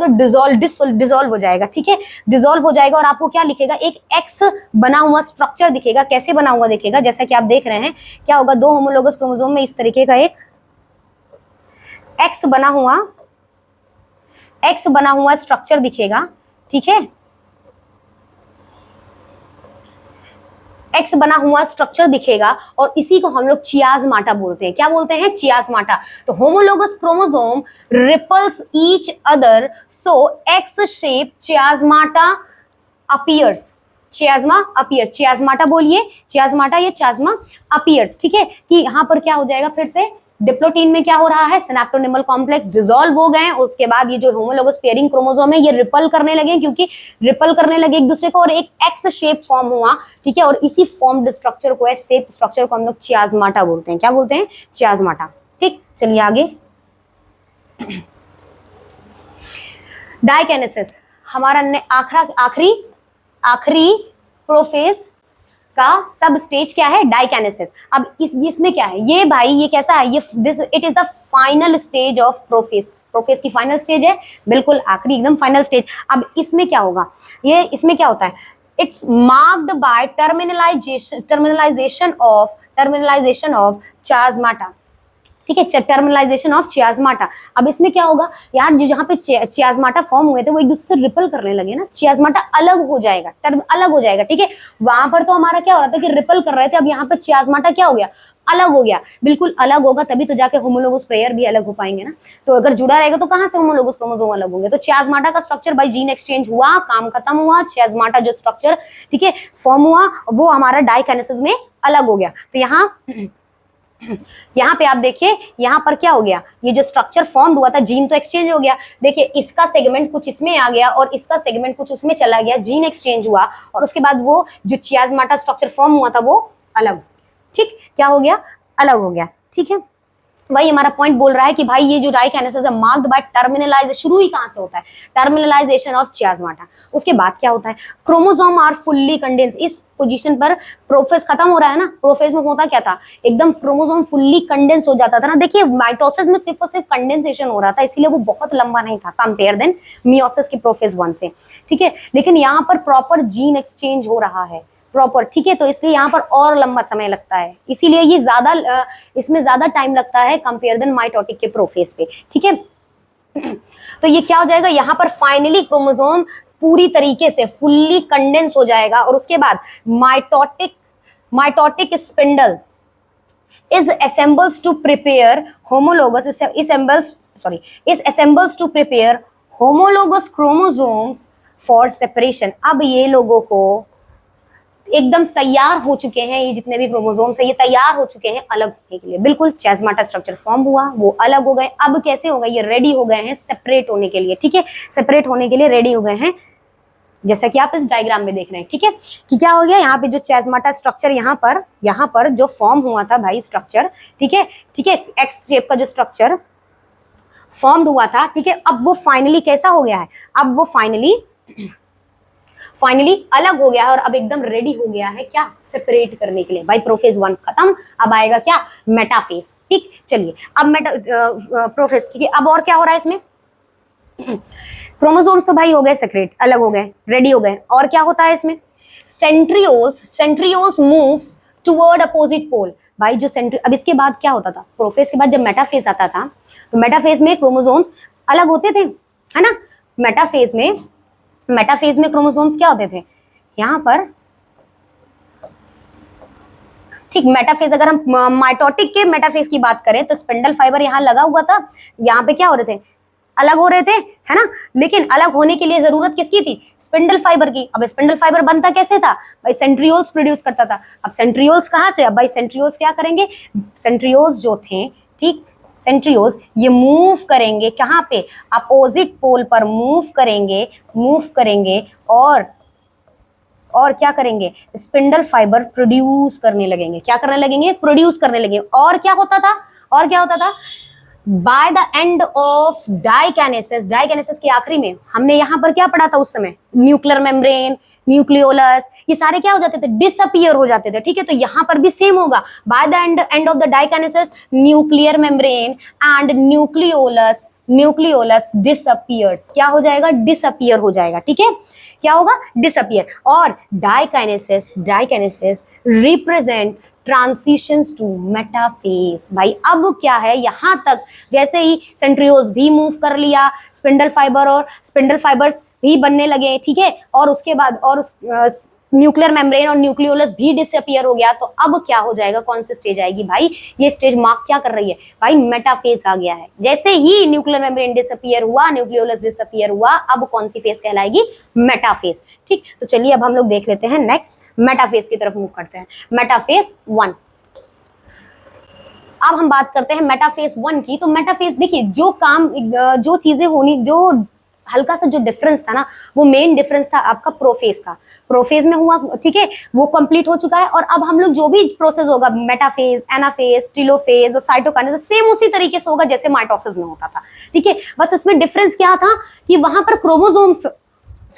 डिसॉल्व हो जाएगा, ठीक है, डिसॉल्व हो जाएगा। और आपको क्या लिखेगा, एक एक्स बना हुआ स्ट्रक्चर दिखेगा। कैसे बना हुआ दिखेगा, जैसा कि आप देख रहे हैं, क्या होगा, दो होमोलोगस क्रोमोसोम में इस तरीके का एक एक्स बना हुआ स्ट्रक्चर दिखेगा, ठीक है, एक्स बना हुआ स्ट्रक्चर दिखेगा और इसी को हम लोग चियाज़माटा बोलते हैं। क्या बोलते हैं, चियाज़माटा। तो homologous chromosome repels each other, so X shape chiasmata appears. Chiasmata बोलिए, चियाज़माटा या चियाज़मा अपीयर्स, ठीक है, कि यहाँ पर क्या हो जाएगा, फिर से डिप्लोटीन में क्या हो रहा है, सिनेप्टोनिमल कॉम्प्लेक्स डिसॉल्व हो गए, उसके बाद ये जो होमोलोगस पेयरिंग क्रोमोसोम है ये रिपल करने लगे, क्योंकि रिपल करने लगे एक दूसरे को और एक एक्स शेप फॉर्म हुआ, ठीक है, और इसी फॉर्म्ड स्ट्रक्चर को, एस शेप स्ट्रक्चर को हम लोग चियाज़माटा बोलते हैं। क्या बोलते हैं, चियाज़माटा, ठीक। चलिए आगे, डाइकेनेसिस हमारा आखिरी प्रोफेज का सब स्टेज क्या है, डाइकेनेसिस। अब इसमें क्या है, ये भाई ये कैसा है, ये it is the final stage of prophase की फाइनल स्टेज है, बिल्कुल आखिरी एकदम फाइनल स्टेज। अब इसमें क्या होगा, इसमें क्या होता है, it's marked by terminalization of chiasmata, ठीक है, टर्मिनलाइजेशन ऑफ चियाज़माटा। अब इसमें क्या होगा यार, जो जहाँ पे चियाज़माटा फॉर्म हुए थे वो एक दूसरे से रिपल करने लगे ना, चियाज़माटा अलग हो जाएगा, ठीक है। वहां पर तो हमारा क्या हो रहा था कि रिपल कर रहे थे, अब यहाँ पे चियाज़माटा क्या हो गया, अलग हो गया, बिल्कुल अलग होगा, तभी तो जाके होमोलोगस पेयर भी अलग हो पाएंगे ना। तो अगर जुड़ा रहेगा तो कहाँ से होमोलोगस क्रोमोसोम अलग होंगे। तो चियाज़माटा का स्ट्रक्चर बाय जीन एक्सचेंज हुआ, काम खत्म हुआ, चियाज़माटा जो स्ट्रक्चर, ठीक है, फॉर्म हुआ, वो हमारा डाइकेनेसिस में अलग हो गया। तो यहाँ पे आप देखिए, यहाँ पर क्या हो गया, ये जो स्ट्रक्चर फॉर्म हुआ था, जीन तो एक्सचेंज हो गया, देखिए इसका सेगमेंट कुछ इसमें आ गया और इसका सेगमेंट कुछ उसमें चला गया, जीन एक्सचेंज हुआ और उसके बाद वो जो चियाज़माटा स्ट्रक्चर फॉर्म हुआ था वो अलग, ठीक, क्या हो गया, अलग हो गया, ठीक है। वही हमारा पॉइंट बोल रहा है कि भाई ये जो डाइकाइनेसिस है मार्क्ड बाय टर्मिनलाइजेशन, शुरू ही कहां से होता है, टर्मिनलाइजेशन ऑफ चियाज़्माटा। उसके बाद क्या होता है, क्रोमोसोम आर फुल्ली कंडेंस, इस पोजीशन पर प्रोफेज खत्म हो रहा है ना, प्रोफेज में होता क्या था, एकदम क्रोमोसोम फुल्ली कंडेंस हो जाता था ना। देखिए माइटोसिस में सिर्फ और सिर्फ कंडेंसेशन हो रहा था, इसीलिए वो बहुत लंबा नहीं था कंपेयर देन मियोसिस की प्रोफेज 1 से, ठीक है। लेकिन यहाँ पर प्रॉपर जीन एक्सचेंज हो रहा है प्रॉपर, ठीक है, तो इसलिए यहाँ पर और लंबा समय लगता है, इसीलिए ये ज्यादा इसमें ज्यादा टाइम लगता है कंपेयर देन माइटोटिक के प्रोफेज पे, ठीक है। तो ये क्या हो जाएगा, यहाँ पर फाइनली क्रोमोसोम पूरी तरीके से फुल्ली कंडेंस हो जाएगा और उसके बाद mitotic spindle is assembles to prepare homologous is assembles to prepare homologous chromosomes for separation। अब ये लोगों को एकदम तैयार हो चुके हैं, ये जितने भी क्रोमोसोम्स हैं ये तैयार हो चुके हैं अलग होने के लिए, बिल्कुल चियाज़्माटा स्ट्रक्चर फॉर्म हुआ, वो अलग हो गए। अब कैसे हो गए, ये रेडी हो गए हैं सेपरेट होने के लिए, ठीक है, सेपरेट होने के लिए रेडी हो गए हैं, जैसा कि आप इस डायग्राम में देख रहे हैं, ठीक है, कि क्या हो गया, यहाँ पे जो चियाज़्माटा स्ट्रक्चर यहाँ पर जो फॉर्म हुआ था भाई स्ट्रक्चर, ठीक है, एक्स शेप का जो स्ट्रक्चर फॉर्म्ड हुआ था, ठीक है, अब वो फाइनली कैसा हो गया है, अब वो फाइनली अलग हो गया है और अब एकदम रेडी हो गया है क्या, सेपरेट करने के लिए। भाई प्रोफेज 1 खत्म, अब आएगा क्या, मेटाफेज, ठीक। चलिए अब प्रोफेज, ठीक है, अब और क्या हो रहा है इसमें, क्रोमोसोम्स तो भाई हो गए सेपरेट, अलग हो गए, रेडी हो गए, और क्या होता है इसमें, centrioles moves toward opposite pole. भाई जो अब इसके बाद क्या होता था, प्रोफेज के बाद जब मेटाफेज आता था तो मेटाफेज में क्रोमोसोम्स अलग होते थे, है ना। मेटाफेज में क्रोमोसोम्स क्या होते थे, यहाँ पर, ठीक, मेटाफेज, अगर हम माइटोटिक के मेटाफेज की बात करें तो स्पिंडल फाइबर यहाँ लगा हुआ था, यहाँ पे क्या हो रहे थे, अलग हो रहे थे, है ना। लेकिन अलग होने के लिए जरूरत किसकी थी, स्पिंडल फाइबर की। अब स्पिंडल फाइबर बनता कैसे था, भाई सेंट्रियोल्स प्रोड्यूस करता था। अब सेंट्रियोल्स कहाँ से, अब भाई सेंट्रियोल्स क्या करेंगे, सेंट्रियोल्स जो थे, ठीक, सेंट्रियोल्स ये मूव करेंगे कहाँ पे, अपोजिट पोल पर मूव करेंगे और क्या करेंगे, स्पिंडल फाइबर प्रोड्यूस करने लगेंगे, क्या करने लगेंगे, प्रोड्यूस करने लगेंगे। और क्या होता था, by the end of diakinesis के आखिरी में हमने यहाँ पर क्या पढ़ा था उस समय, न्यूक्लियर मेम्ब्रेन, न्यूक्लियोलस, ये सारे क्या हो जाते थे, डिसअपियर हो जाते थे, ठीक है। तो यहाँ पर भी सेम होगा, by the end of the diakinesis nuclear membrane and nucleolus disappears, क्या हो जाएगा, डिसअपियर हो जाएगा, ठीक है, क्या होगा, डिसअपियर। और डाइकाइनेसिस रिप्रेजेंट ट्रांसिशंस टू मेटाफेज। भाई अब क्या है, यहां तक जैसे ही सेंट्रियोल्स भी मूव कर लिया, स्पिंडल फाइबर्स भी बनने लगे, ठीक है, और उसके बाद और न्यूक्लियर मेम्ब्रेन और न्यूक्लियोलस भी डिसअपियर हो गया, तो अब क्या हो जाएगा, कौन सी स्टेज आएगी भाई, ये स्टेज मार्क क्या कर रही है भाई, मेटाफेज आ गया है। जैसे ही न्यूक्लियर मेम्ब्रेन डिसअपियर हुआ, न्यूक्लियोलस डिसअपियर हुआ, अब कौन सी फेज कहलाएगी, मेटाफेज, ठीक। तो चलिए अब हम लोग देख लेते हैं नेक्स्ट, मेटाफेज की तरफ मूव करते हैं, मेटाफेज 1। अब हम बात करते हैं मेटाफेज 1 की। तो मेटाफेज देखिए, जो चीजें होनी, जो हल्का सा जो डिफरेंस था ना, वो मेन डिफरेंस था आपका प्रोफेज का, प्रोफेज में हुआ, ठीक है, वो कंप्लीट हो चुका है। और अब हम लोग जो भी प्रोसेस होगा, मेटाफेज, एनाफेज, टेलोफेज और साइटोकाइनेसिस, सेम उसी तरीके से होगा जैसे माइटोसिस में होता था, ठीक है। बस इसमें डिफरेंस क्या था कि वहां पर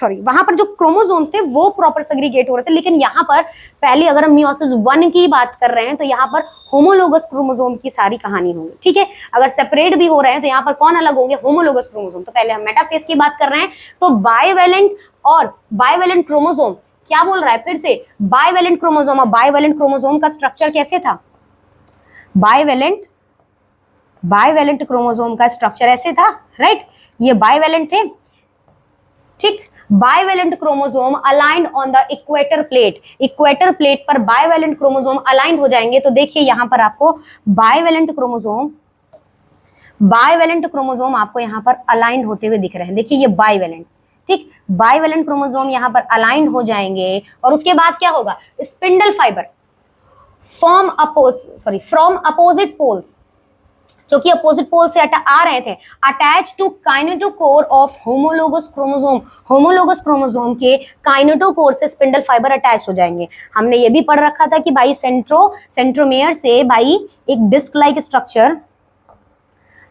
वहां पर जो क्रोमोसोम्स थे वो प्रॉपर सेग्रीगेट हो रहे थे, लेकिन यहाँ पर पहले अगर हम मियोसिस 1 की बात कर रहे हैं तो यहाँ पर होमोलोगस क्रोमोसोम की सारी कहानी होगी, ठीक है। अगर सेपरेट भी हो रहे हैं तो यहाँ पर कौन अलग होंगे, होमोलोगस क्रोमोसोम। तो पहले हम मेटाफेज की बात कर रहे हैं, तो बाइवेलेंट क्रोमोसोम क्या बोल रहा है, फिर से बाइवेलेंट क्रोमोसोम। और बाइवेलेंट क्रोमोसोम का स्ट्रक्चर कैसे था, बाइवेलेंट क्रोमोसोम का स्ट्रक्चर ऐसे था, राइट, ये बाइवेलेंट थे, ठीक। Bivalent chromosome aligned on the equator plate पर बाइवेलेंट क्रोमोसोम अलाइंड हो जाएंगे। तो देखिए यहां पर आपको बाइवेलेंट क्रोमोसोम आपको यहां पर अलाइंड होते हुए दिख रहे हैं, देखिए ये बाइवेलेंट, ठीक, बाइवेलेंट क्रोमोसोम यहां पर अलाइंड हो जाएंगे। और उसके बाद क्या होगा, spindle fibre from opposite poles, जो कि अपोजिट पोल से आ रहे थे, attach to kinetochore of homologous chromosome के काइनेटोकोर से स्पिंडल फाइबर अटैच हो जाएंगे। हमने ये भी पढ़ रखा था कि भाई सेंट्रोमेयर से भाई एक disc like structure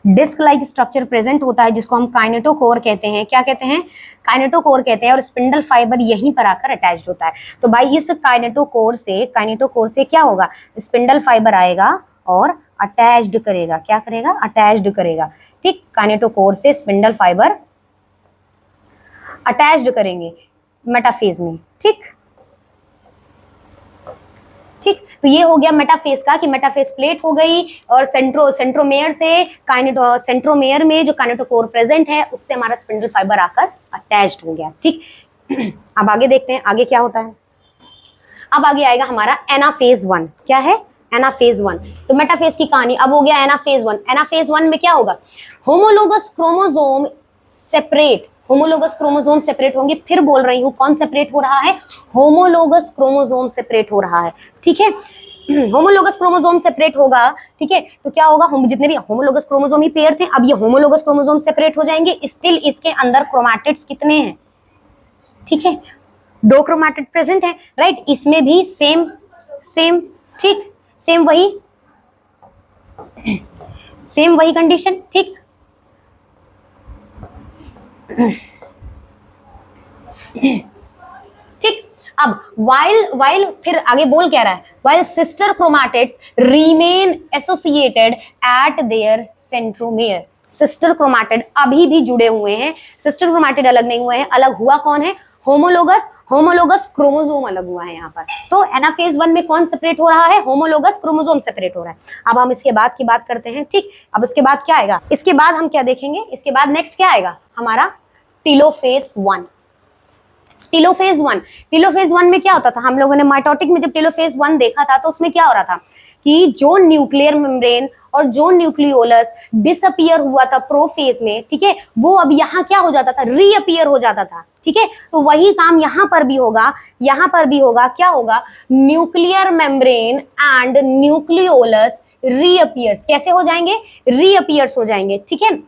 disc like structure present होता है जिसको हम काइनेटोकोर कहते हैं। क्या कहते हैं? काइनेटोकोर कहते हैं। और स्पिंडल फाइबर यहीं पर आकर अटैच्ड होता है। तो भाई इस काइनेटोकोर से क्या होगा? स्पिंडल फाइबर आएगा और अटैच्ड करेगा। क्या करेगा? अटैच्ड करेगा। ठीक, काइनेटोकोर से स्पिंडल फाइबर अटैच्ड करेंगे मेटाफेज में। ठीक, ठीक, तो ये हो गया मेटाफेज का कि मेटाफेज प्लेट हो गई और सेंट्रोमेयर से सेंट्रोमेयर में जो काइनेटोकोर प्रेजेंट है उससे हमारा स्पिंडल फाइबर आकर अटैच्ड हो गया। ठीक, अब आगे देखते हैं आगे क्या होता है। अब आगे आएगा हमारा एनाफेज 1। क्या है? एनाफेज 1। तो मेटाफेज की कहानी अब हो गया एनाफेज 1। एनाफेज 1 में क्या होगा? Homologous chromosome separate, homologous chromosome separate होंगे। फिर बोल रही हूँ, कौन सेपरेट हो रहा है? होमोलोगस क्रोमोसोम सेपरेट हो रहा है। ठीक है, होमोलोगस क्रोमोसोम सेपरेट होगा। ठीक है, तो क्या होगा? हम जितने भी होमोलोगस क्रोमोसोम ही पेयर थे, अब ये होमोलोगस क्रोमोसोम सेपरेट हो जाएंगे। स्टिल इसके अंदर क्रोमैटिड्स कितने हैं? ठीक है, 2 क्रोमैटिड प्रेजेंट है, राइट। इसमें भी सेम सेम, ठीक, सेम वही कंडीशन। ठीक, ठीक, अब वाइल फिर आगे बोल क्या रहा है? While sister chromatids remain associated eight there centromere. Sister chromatid अभी भी जुड़े हुए हैं, सिस्टर क्रोमैटिड अलग नहीं हुए हैं। अलग हुआ कौन है? होमोलोगस क्रोमोसोम अलग हुआ है यहाँ पर। तो एनाफेज 1 में कौन सेपरेट हो रहा है? होमोलोगस क्रोमोसोम सेपरेट हो रहा है। अब हम इसके बाद की बात करते हैं। ठीक, अब इसके बाद क्या आएगा? इसके बाद हम क्या देखेंगे? इसके बाद नेक्स्ट क्या आएगा? हमारा टेलोफेज 1। टेलोफेज 1 में क्या होता था? हम लोगों ने माइटोटिक में जब टेलोफेज 1 देखा था तो उसमें क्या हो रहा था कि जो न्यूक्लियर मेम्ब्रेन और जो न्यूक्लियोलस डिसअपियर हुआ था प्रोफेज में, ठीक है, वो अब यहाँ क्या हो जाता था? रीअपियर हो जाता था। ठीक है, तो वही काम यहाँ पर भी होगा। यहाँ पर भी होगा। क्या होगा? Nuclear membrane and nucleolus reappears. कैसे हो जाएंगे? रीअपियर्स हो जाएंगे। ठीक है,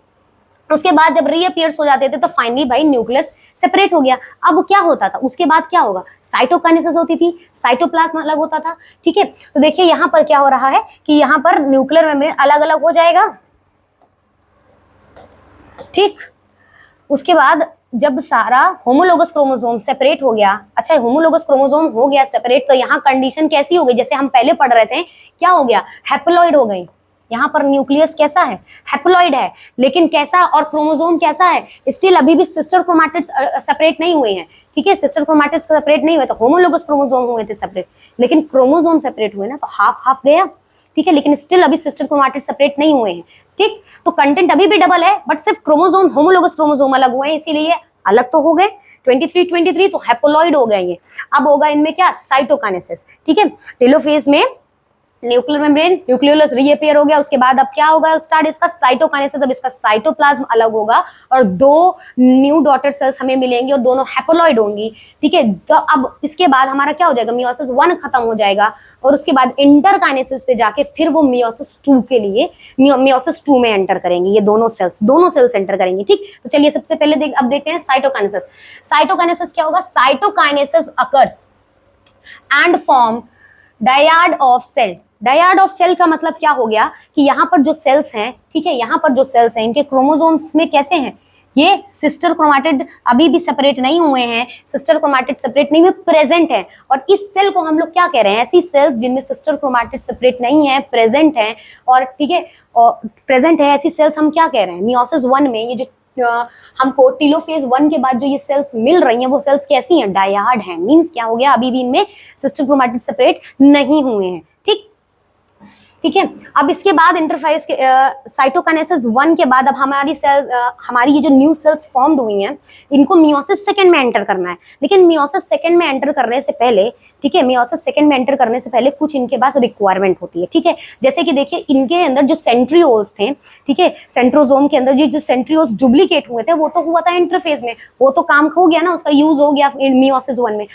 उसके बाद जब रीअपियर्स हो जाते थे तो फाइनली भाई न्यूक्लियस सेपरेट हो गया। अब क्या होता था? उसके बाद क्या होगा? साइटोकाइनेसिस होती थी, साइटोप्लाज्म अलग होता था। ठीक है, तो देखिए यहाँ पर क्या हो रहा है कि यहाँ पर न्यूक्लियर मेम्ब्रेन अलग अलग हो जाएगा। ठीक, उसके बाद जब सारा होमोलोगस क्रोमोसोम सेपरेट हो गया, अच्छा होमोलोगस क्रोमोसोम हो गया सेपरेट, तो यहाँ कंडीशन कैसी हो गई? जैसे हम पहले पढ़ रहे थे, क्या हो गया? हैप्लॉइड हो गई। यहाँ पर न्यूक्लियस कैसा है? हैप्लॉइड है। लेकिन कैसा? और क्रोमोसोम कैसा है? स्टिल अभी भी सिस्टर क्रोमैटिड्स सेपरेट नहीं हुए हैं। ठीक है, सिस्टर क्रोमैटिड्स सेपरेट नहीं हुए तो होमोलोगस क्रोमोसोम हुए थे सेपरेट, लेकिन क्रोमोसोम सेपरेट हुए ना, तो हाफ हाफ गया। ठीक है, लेकिन स्टिल अभी सिस्टर क्रोमैटिड्स सेपरेट नहीं हुए हैं। ठीक, तो कंटेंट अभी भी डबल है बट सिर्फ क्रोमोसोम, होमोलोगस क्रोमोसोम अलग हुए हैं, इसीलिए अलग तो हो गए। 23 तो हैप्लॉइड हो गए ये। अब होगा इनमें क्या? साइटोकाइनेसिस। ठीक है, टेलोफेज में न्यूक्लियर मेम्ब्रेन, न्यूक्लियोलस रीअपियर हो गया। उसके बाद अब क्या होगा? स्टार्ट इसका साइटोकाइनेसिस। अब इसका साइटोप्लाज्म अलग होगा और 2 न्यू डॉटर सेल्स हमें मिलेंगी और दोनों हैप्लॉइड होंगी। ठीक है, तो अब इसके बाद हमारा क्या हो जाएगा? मियोसिस 1 खत्म हो जाएगा और उसके बाद इंटरकाइनेसिस पे जाके फिर वो मियोसिस 2 के लिए मियोसिस 2 में एंटर करेंगे। ये दोनों सेल्स एंटर करेंगी। ठीक, तो चलिए सबसे पहले अब देखते हैं साइटोकाइनेसिस। साइटोकाइनेसिस क्या होगा? Cytokinesis occurs and form dyad of cell. Dyad of cell का मतलब क्या हो गया कि यहाँ पर जो सेल्स हैं, ठीक है, यहाँ पर जो सेल्स हैं इनके क्रोमोसोम्स में कैसे हैं? ये सिस्टर क्रोमैटिड अभी भी सेपरेट नहीं हुए हैं, सिस्टर क्रोमैटिड सेपरेट नहीं हुए, प्रेजेंट है। और इस सेल को हम लोग क्या कह रहे हैं? ऐसी सेल्स जिनमें सिस्टर क्रोमैटिड सेपरेट नहीं है, प्रेजेंट है। और ठीक है, और प्रेजेंट है ऐसी सेल्स हम क्या कह रहे हैं? मियोसिस 1 में ये जो हमको टेलोफेज 1 के बाद जो ये सेल्स मिल रही हैं वो सेल्स कैसी हैं? डायड हैं। मींस क्या हो गया? अभी भी इनमें सिस्टर क्रोमैटिड सेपरेट नहीं हुए हैं। ठीक, ठीक है, अब इसके बाद इंटरफेज के साइटोकाइनेसिस 1 के बाद अब हमारी ये जो न्यू सेल्स फॉर्म्ड हुई हैं इनको मियोसिस 2 में एंटर करना है। लेकिन मियोसिस 2 में एंटर करने से पहले, ठीक है, मियोसिस 2 में एंटर करने से पहले कुछ इनके पास रिक्वायरमेंट होती है। ठीक है, जैसे कि देखिए इनके अंदर जो सेंट्रियोल्स थे, ठीक है, सेंट्रोजोम के अंदर जो सेंट्रियोल्स डुप्लीकेट हुए थे वो तो हुआ था इंटरफेज में, वो तो काम हो गया ना, उसका यूज हो गया मियोसिस 1 में।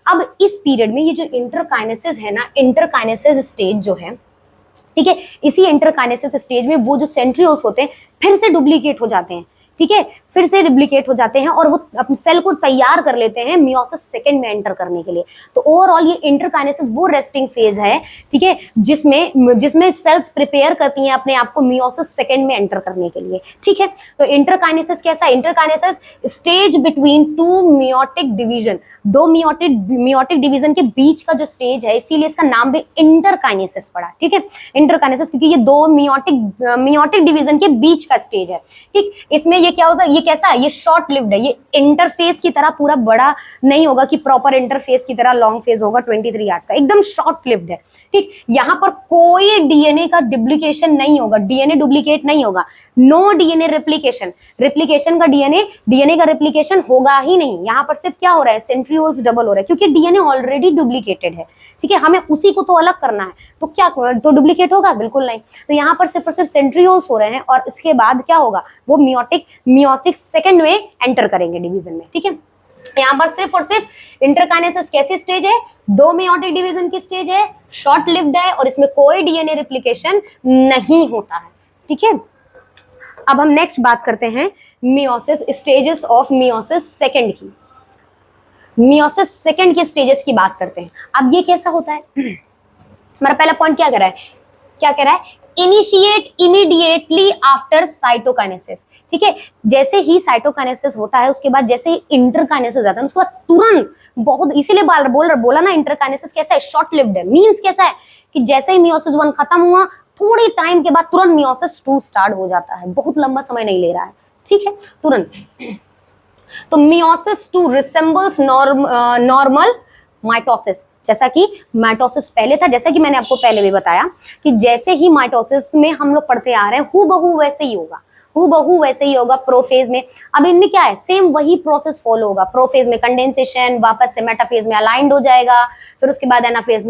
अब इस पीरियड में ये जो इंटरकाइनेसिस है ना, इंटरकाइनेसिस स्टेज जो है, ठीक है, इसी इंटरकाइनेसिस स्टेज में वो जो सेंट्रियोल्स होते हैं फिर से डुप्लीकेट हो जाते हैं। ठीक है, फिर से रिप्लिकेट हो जाते हैं और वो अपने सेल को तैयार कर लेते हैं मियोसिस सेकंड में एंटर करने के लिए। तो ओवरऑल ये इंटरकाइनेसिस वो रेस्टिंग फेज है, ठीक है, जिसमें सेल्स प्रिपेयर करती हैं अपने आप को मियोसिस सेकंड में एंटर करने के लिए, ठीक है। तो इंटरकाइनेसिस कैसा है? Interkinesis stage between two meiotic division, दो मियोटिक डिवीजन के बीच का जो स्टेज है, इसीलिए इसका नाम भी इंटरकाइनेसिस पड़ा, ठीक है, इंटरकाइनेसिस, क्योंकि ये दो मियोटिक डिवीजन के बीच का स्टेज है, ठीक। इसमें ये क्या होगा, ये कैसा है, ये शॉर्ट लिव्ड है, ये इंटरफेस की तरह पूरा बड़ा नहीं होगा कि प्रॉपर इंटरफेस की तरह लॉन्ग फेज होगा 23 आवर्स का, एकदम शॉर्ट लिव्ड है, ठीक। यहां पर कोई डीएनए का डुप्लीकेशन नहीं होगा, डीएनए डुप्लीकेट नहीं होगा, नो डीएनए रेप्लिकेशन का डीएनए का रेप्लिकेशन होगा ही नहीं। यहां पर सिर्फ क्या हो रहा है, सेंट्रियोल्स डबल हो रहा है, क्योंकि डीएनए ऑलरेडी डुप्लीकेटेड है, ठीक है, हमें उसी को तो अलग करना है, तो क्या तो डुप्लीकेट होगा? बिल्कुल नहीं। तो यहाँ पर सिर्फ और सिर्फ सेंट्रियोल्स हो रहे हैं और इसके बाद क्या होगा, वो मियोटिक सेकंड में एंटर करेंगे डिवीजन में, ठीक है। यहाँ पर सिर्फ और सिर्फ इंटरकाइनेसिस कैसी स्टेज है, दो मियोटिक डिवीजन की स्टेज है, शॉर्ट लिव्ड है और इसमें कोई डीएनए रेप्लिकेशन नहीं होता है, ठीक है। अब हम नेक्स्ट बात करते हैं meiosis, stages of meiosis second की। मियोसिस सेकंड के स्टेजेस की बात करते हैं। अब ये कैसा होता है, हमारा पहला पॉइंट क्या कह रहा है, इनिशिएट इमीडिएटली आफ्टर साइटोकाइनेसिस, ठीक है। जैसे ही साइटोकाइनेसिस होता है उसके बाद जैसे ही इंटरकाइनेसिस आता है उसके बाद तुरंत, बहुत इसीलिए बोला ना इंटरकाइनेसिस कैसा है, शॉर्ट लिव्ड है। मींस कैसा है कि जैसे ही मियोसिस 1 खत्म हुआ थोड़ी टाइम के बाद तुरंत मियोसिस 2 स्टार्ट हो जाता है, बहुत लंबा समय नहीं ले रहा है, ठीक है, तुरंत। तो मियोसिस 2 रिसेंबल्स नॉर्मल माइटोसिस, जैसा कि माइटोसिस पहले था, जैसा कि मैंने आपको पहले भी बताया कि जैसे ही माइटोसिस में हम लोग पढ़ते आ रहे हैं हूबहू वैसे ही होगा प्रोफेज में। अब इनमें क्या है, सेम वही प्रोसेस फॉलो होगा। प्रोफेज में कंडेंसेशन, वापस से मेटाफेज में अलाइंड हो जाएगा, फिर उसके बाद एनाफेज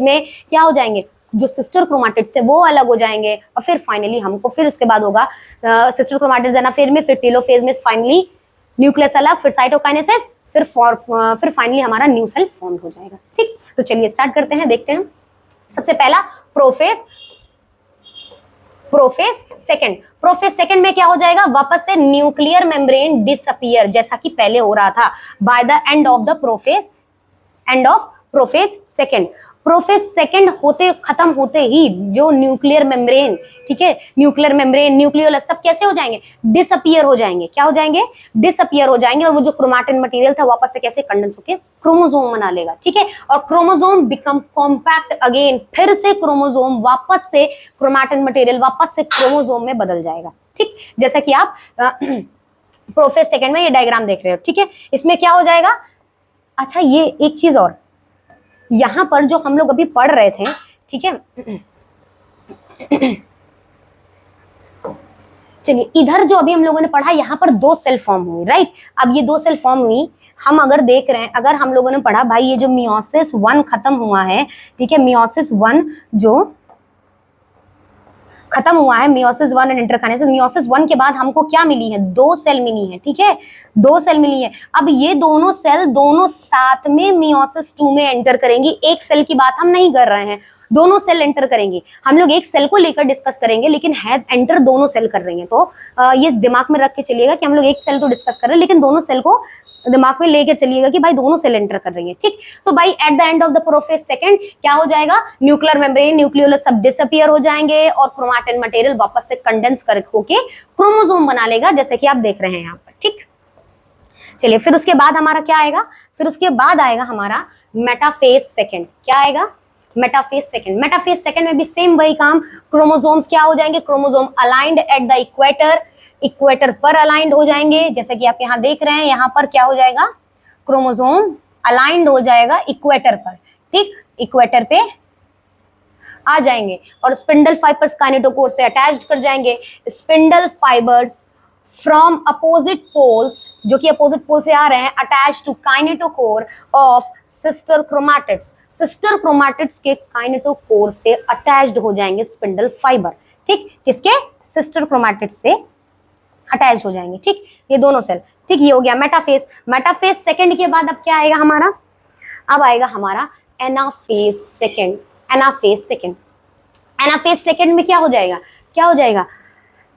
में क्या हो जाएंगे, जो सिस्टर क्रोमाटिड थे वो अलग हो जाएंगे और फिर फाइनली हमको फिर उसके बाद होगा सिस्टर क्रोमाटिड एनाफेज में, फिर टेलोफेज में फाइनली न्यूक्लियस अलग, फिर साइटोकाइनेसिस, फिर फाइनली हमारा न्यू सेल फॉर्म हो जाएगा, ठीक। तो चलिए स्टार्ट करते हैं, देखते हैं। सबसे पहला प्रोफेज सेकंड में क्या हो जाएगा, वापस से न्यूक्लियर मेम्ब्रेन डिसअपियर, जैसा कि पहले हो रहा था by the end of prophase second खत्म होते ही जो न्यूक्लियर मेम्ब्रेन, ठीक है, न्यूक्लियोलस सब कैसे हो जाएंगे, डिसअपियर हो जाएंगे। क्या हो जाएंगे, डिसअपियर हो जाएंगे और वो जो क्रोमैटिन मटेरियल था वापस से कैसे कंडेंस होके क्रोमोसोम बना लेगा, ठीक है, और क्रोमोसोम बिकम कॉम्पैक्ट अगेन, फिर से क्रोमोसोम वापस से क्रोमैटिन मटेरियल वापस से क्रोमोसोम में बदल जाएगा, ठीक। जैसा कि आप प्रोफेज सेकंड में ये डायग्राम देख रहे हो, ठीक है। इसमें क्या हो जाएगा, अच्छा ये एक चीज और, यहां पर जो हम लोग अभी पढ़ रहे थे, ठीक है, चलिए इधर जो अभी हम लोगों ने पढ़ा, यहाँ पर 2 सेल फॉर्म हुई, राइट। अब ये 2 सेल फॉर्म हुई, हम अगर देख रहे हैं, अगर हम लोगों ने पढ़ा भाई ये जो मियोसिस 1 खत्म हुआ है, ठीक है, मियोसिस 1 जो खत्म हुआ है, मियोसिस 1 एंड इंटरकाइनेसिस, मियोसिस 1 के बाद हमको क्या मिली है, 2 सेल मिली है, ठीक है, 2 सेल मिली है। अब ये दोनों सेल दोनों साथ में मियोसिस 2 में एंटर करेंगी। एक सेल की बात हम नहीं कर रहे हैं, दोनों सेल एंटर करेंगी। हम लोग एक सेल को लेकर डिस्कस करेंगे लेकिन है एंटर दोनों सेल कर रही हैं, तो ये दिमाग में रख के चलिएगा कि हम लोग एक सेल तो डिस्कस कर रहे हैं लेकिन दोनों सेल को दिमाग में लेकर चलिएगा कि भाई दोनों सेल एंटर कर रही है, ठीक। तो भाई at the end of the prophase second क्या हो जाएगा, न्यूक्लियर मेम्ब्रेन, न्यूक्लियोलस सब डिसअपियर हो जाएंगे और क्रोमैटिन मटेरियल वापस से कंडेंस कर होके क्रोमोसोम बना लेगा, जैसे कि आप देख रहे हैं यहाँ पर, ठीक। चलिए फिर उसके बाद हमारा क्या आएगा, फिर उसके बाद आएगा हमारा मेटाफेज सेकंड। क्या आएगा, मेटाफेज सेकंड में भी सेम वही काम, क्रोमोसोम्स क्या हो जाएंगे, chromosome aligned at the equator पर अलाइंड हो जाएंगे, जैसे कि आप यहाँ देख रहे हैं, यहाँ पर क्या हो जाएगा, क्रोमोसोम अलाइंड हो जाएगा इक्वेटर पर, ठीक, इक्वेटर पे आ जाएंगे और स्पिंडल फाइबर्स काइनेटोकोर से अटैच्ड कर जाएंगे। Spindle fibres from opposite poles, जो कि अपोजिट पोल से आ रहे हैं, attach to kinetochore of sister chromatids के काइनेटोकोर से अटैच्ड हो जाएंगे स्पिंडल फाइबर, ठीक, किसके, सिस्टर क्रोमैटिड्स से अटैच हो जाएंगे, ठीक, ये दोनों सेल, ठीक। ये हो गया मेटाफेज सेकंड के बाद अब क्या आएगा हमारा, अब आएगा हमारा एनाफेज सेकंड में क्या हो जाएगा,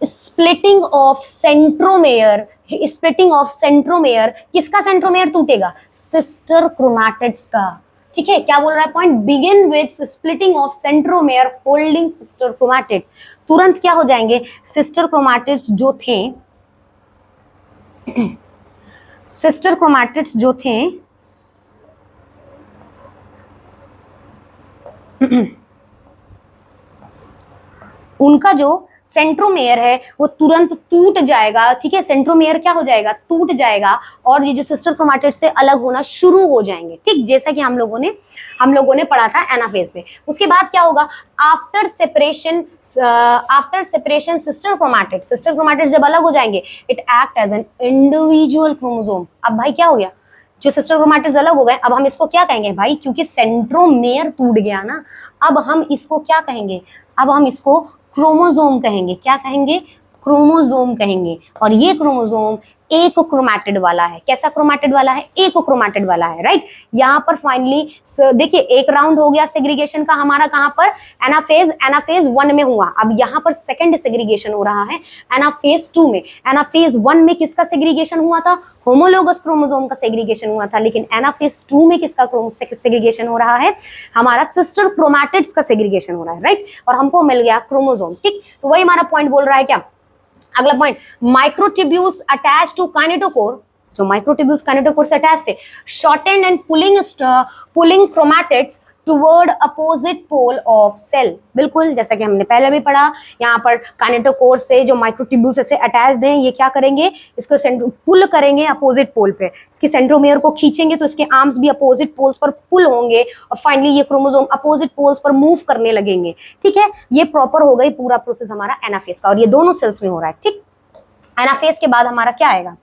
splitting of centromere, splitting of centromere, किसका सेंट्रोमेयर टूटेगा? सिस्टर क्रोमैटिड्स का। ठीक है, क्या बोल रहा है point? Begin with splitting of centromere holding sister chromatids. तुरंत क्या हो जाएंगे? सिस्टर क्रोमैटिड्स जो थे, सिस्टर क्रोमैटिड्स जो थे उनका जो सेंट्रोमेयर है वो तुरंत टूट जाएगा। ठीक है, सेंट्रोमेयर क्या हो जाएगा? टूट जाएगा, और ये जो सिस्टर क्रोमैटिड्स थे अलग होना शुरू हो जाएंगे। ठीक, जैसा कि हम लोगों ने पढ़ा था एनाफेज में। उसके बाद क्या होगा? आफ्टर सेपरेशन सिस्टर क्रोमैटिड्स जब अलग हो जाएंगे, it act as an individual chromosome. अब भाई क्या हो गया? जो सिस्टर क्रोमैटिड्स अलग हो गए, अब हम इसको क्या कहेंगे भाई? क्योंकि सेंट्रोमेयर टूट गया ना, अब हम इसको क्या कहेंगे? अब हम इसको क्रोमोसोम कहेंगे। क्या कहेंगे? क्रोमोसोम कहेंगे। और ये क्रोमोसोम एक क्रोमैटिड वाला है। कैसा क्रोमैटिड वाला है? एक क्रोमैटिड वाला है, राइट। यहाँ पर फाइनली देखिए एक राउंड हो गया सेग्रीगेशन का हमारा, कहाँ पर? एनाफेज 1 में हुआ। अब यहाँ पर सेकंड सेग्रीगेशन हो रहा है एनाफेज 2 में। एनाफेज 1 में किसका सेग्रीगेशन हुआ था? होमोलोगस क्रोमोसोम का सेग्रीगेशन हुआ था। लेकिन एनाफेज 2 में किसका सेग्रीगेशन हो रहा है? हमारा सिस्टर क्रोमैटिड्स का सेग्रीगेशन हो रहा है, राइट। और हमको मिल गया क्रोमोसोम। ठीक, तो वही हमारा पॉइंट बोल रहा है क्या? अगला point, microtubules attach to kinetochore, जो माइक्रोट्यूब्यूल्स काइनेटोकोर से अटैच थे, shortened and pulling chromatids toward opposite pole of cell. बिल्कुल जैसा कि हमने पहले भी पढ़ा, यहाँ पर काइनेटोकोर से जो माइक्रोट्यूब्यूल्स से अटैच हैं, ये क्या करेंगे? इसको पुल करेंगे अपोजिट पोल पे। इसके सेंट्रोमेयर को खींचेंगे तो इसके आर्म्स भी अपोजिट पोल्स पर पुल होंगे, और फाइनली ये क्रोमोसोम अपोजिट पोल्स पर मूव करने लगेंगे। ठीक है, ये प्रॉपर हो गई पूरा प्रोसेस हमारा एनाफेज का, और ये दोनों सेल्स में हो रहा है। ठीक, एनाफेज के बाद हमारा क्या आएगा?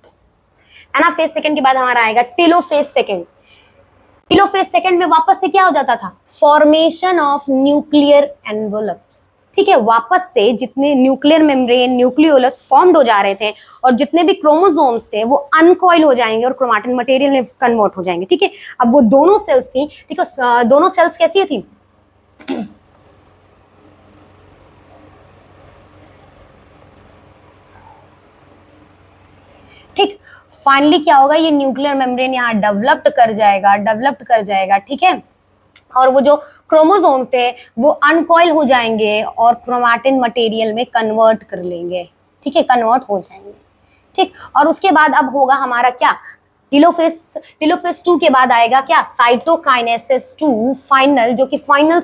एनाफेज सेकंड के बाद हमारा आएगा टेलोफेज सेकंड। टेलोफेज सेकंड में वापस से क्या हो जाता था? Formation of nuclear envelopes. ठीक है, वापस से जितने न्यूक्लियर मेम्ब्रेन, न्यूक्लियोलस फॉर्म्ड हो जा रहे थे, और जितने भी क्रोमोसोम्स थे वो अनकॉइल हो जाएंगे और क्रोमैटिन मटेरियल में कन्वर्ट हो जाएंगे। ठीक है, अब वो दोनों सेल्स की, ठीक है, दोनों सेल्स कैसी थी? ठीक, फाइनली क्या होगा? ये न्यूक्लियर मेम्ब्रेन यहाँ डेवलप्ड कर जाएगा। ठीक है, और वो जो क्रोमोसोम्स थे वो अनकॉइल हो जाएंगे और क्रोमैटिन मटेरियल में कन्वर्ट कर लेंगे। ठीक है, कन्वर्ट हो जाएंगे। ठीक, और उसके बाद अब होगा हमारा क्या? टेलोफेज 2 के बाद आएगा क्या? साइटोकाइनेसिस 2 फाइनल, जो कि फाइनल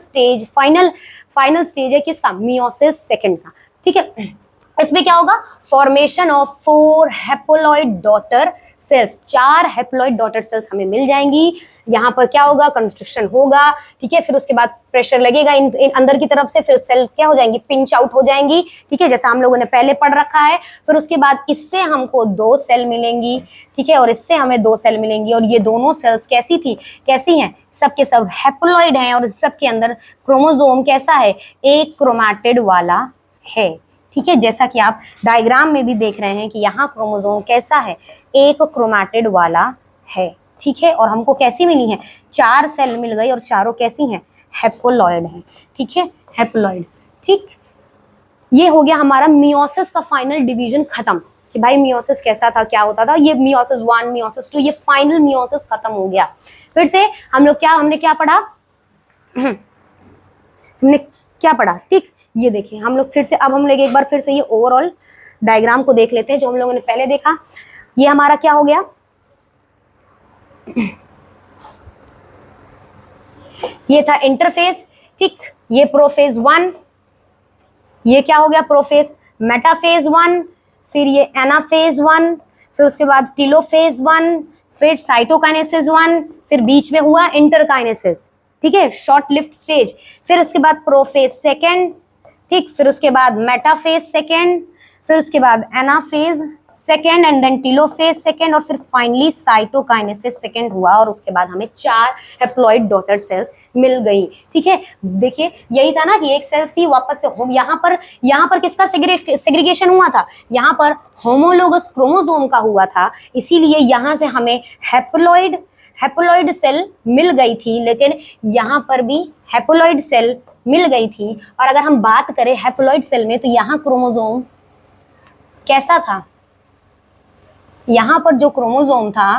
स्टेज है किसका? मियोसिस सेकंड का। ठीक है, इसमें क्या होगा? Formation of 4 haploid daughter cells. 4 haploid daughter cells हमें मिल जाएंगी। यहाँ पर क्या होगा? कंस्ट्रक्शन होगा। ठीक है, फिर उसके बाद प्रेशर लगेगा इन अंदर की तरफ से, फिर सेल क्या हो जाएंगी? पिंच आउट हो जाएंगी। ठीक है, जैसा हम लोगों ने पहले पढ़ रखा है। फिर उसके बाद इससे हमको 2 सेल मिलेंगी। ठीक है, और इससे हमें 2 सेल मिलेंगी, और ये दोनों सेल्स कैसी हैं? सबके सब हैप्लॉइड हैं, और सबके अंदर क्रोमोसोम कैसा है? एक क्रोमैटिड वाला है। ठीक है, जैसा कि आप डायग्राम में भी देख रहे हैं कि यहाँ क्रोमोसोम कैसा है? एक क्रोमैटिड वाला है। ठीक है, और हमको कैसी मिली है? 4 सेल मिल गई, और चारों कैसी हैं? हैप्लॉइड हैं। ठीक है, हैप्लॉइड। ठीक, ये हो गया हमारा मियोसिस का फाइनल डिवीजन खत्म, कि भाई मियोसिस कैसा था, क्या होता था। ये मियोसिस 1, मियोसिस 2, ये फाइनल मियोसिस खत्म हो गया। फिर से हमने क्या पढ़ा? हमने क्या पढ़ा? ठीक, ये देखिए हम लोग फिर से, अब हम लोग एक बार फिर से ये ओवरऑल डायग्राम को देख लेते हैं जो हम लोगों ने पहले देखा। ये हमारा क्या हो गया? ये था इंटरफेस। ठीक, ये प्रोफेज 1, ये क्या हो गया? प्रोफेज मेटाफेज 1, फिर ये एनाफेज 1, फिर उसके बाद टेलोफेज 1, फिर साइटोकाइनेसिस 1, फिर बीच में हुआ इंटरकाइनेसिस। ठीक है, शॉर्ट लिफ्ट स्टेज। फिर उसके बाद प्रोफेज सेकेंड। ठीक, फिर उसके बाद मेटाफेज सेकेंड, फिर उसके बाद anaphase second, and then telophase second, और फिर फाइनली साइटोकाइनेसिस सेकेंड हुआ, और उसके बाद हमें 4 हैप्लॉइड डॉटर सेल्स मिल गई। ठीक है, देखिए यही था ना कि एक सेल्स थी, वापस से यहाँ पर किसका सेग्रीगेशन हुआ था? यहाँ पर होमोलोगस क्रोमोसोम का हुआ था, इसीलिए यहाँ से हमें हैप्लॉइड सेल मिल गई थी। लेकिन यहाँ पर भी हैप्लॉइड सेल मिल गई थी, और अगर हम बात करें हैप्लॉइड सेल में, तो यहाँ क्रोमोसोम कैसा था, यहां पर जो क्रोमोसोम था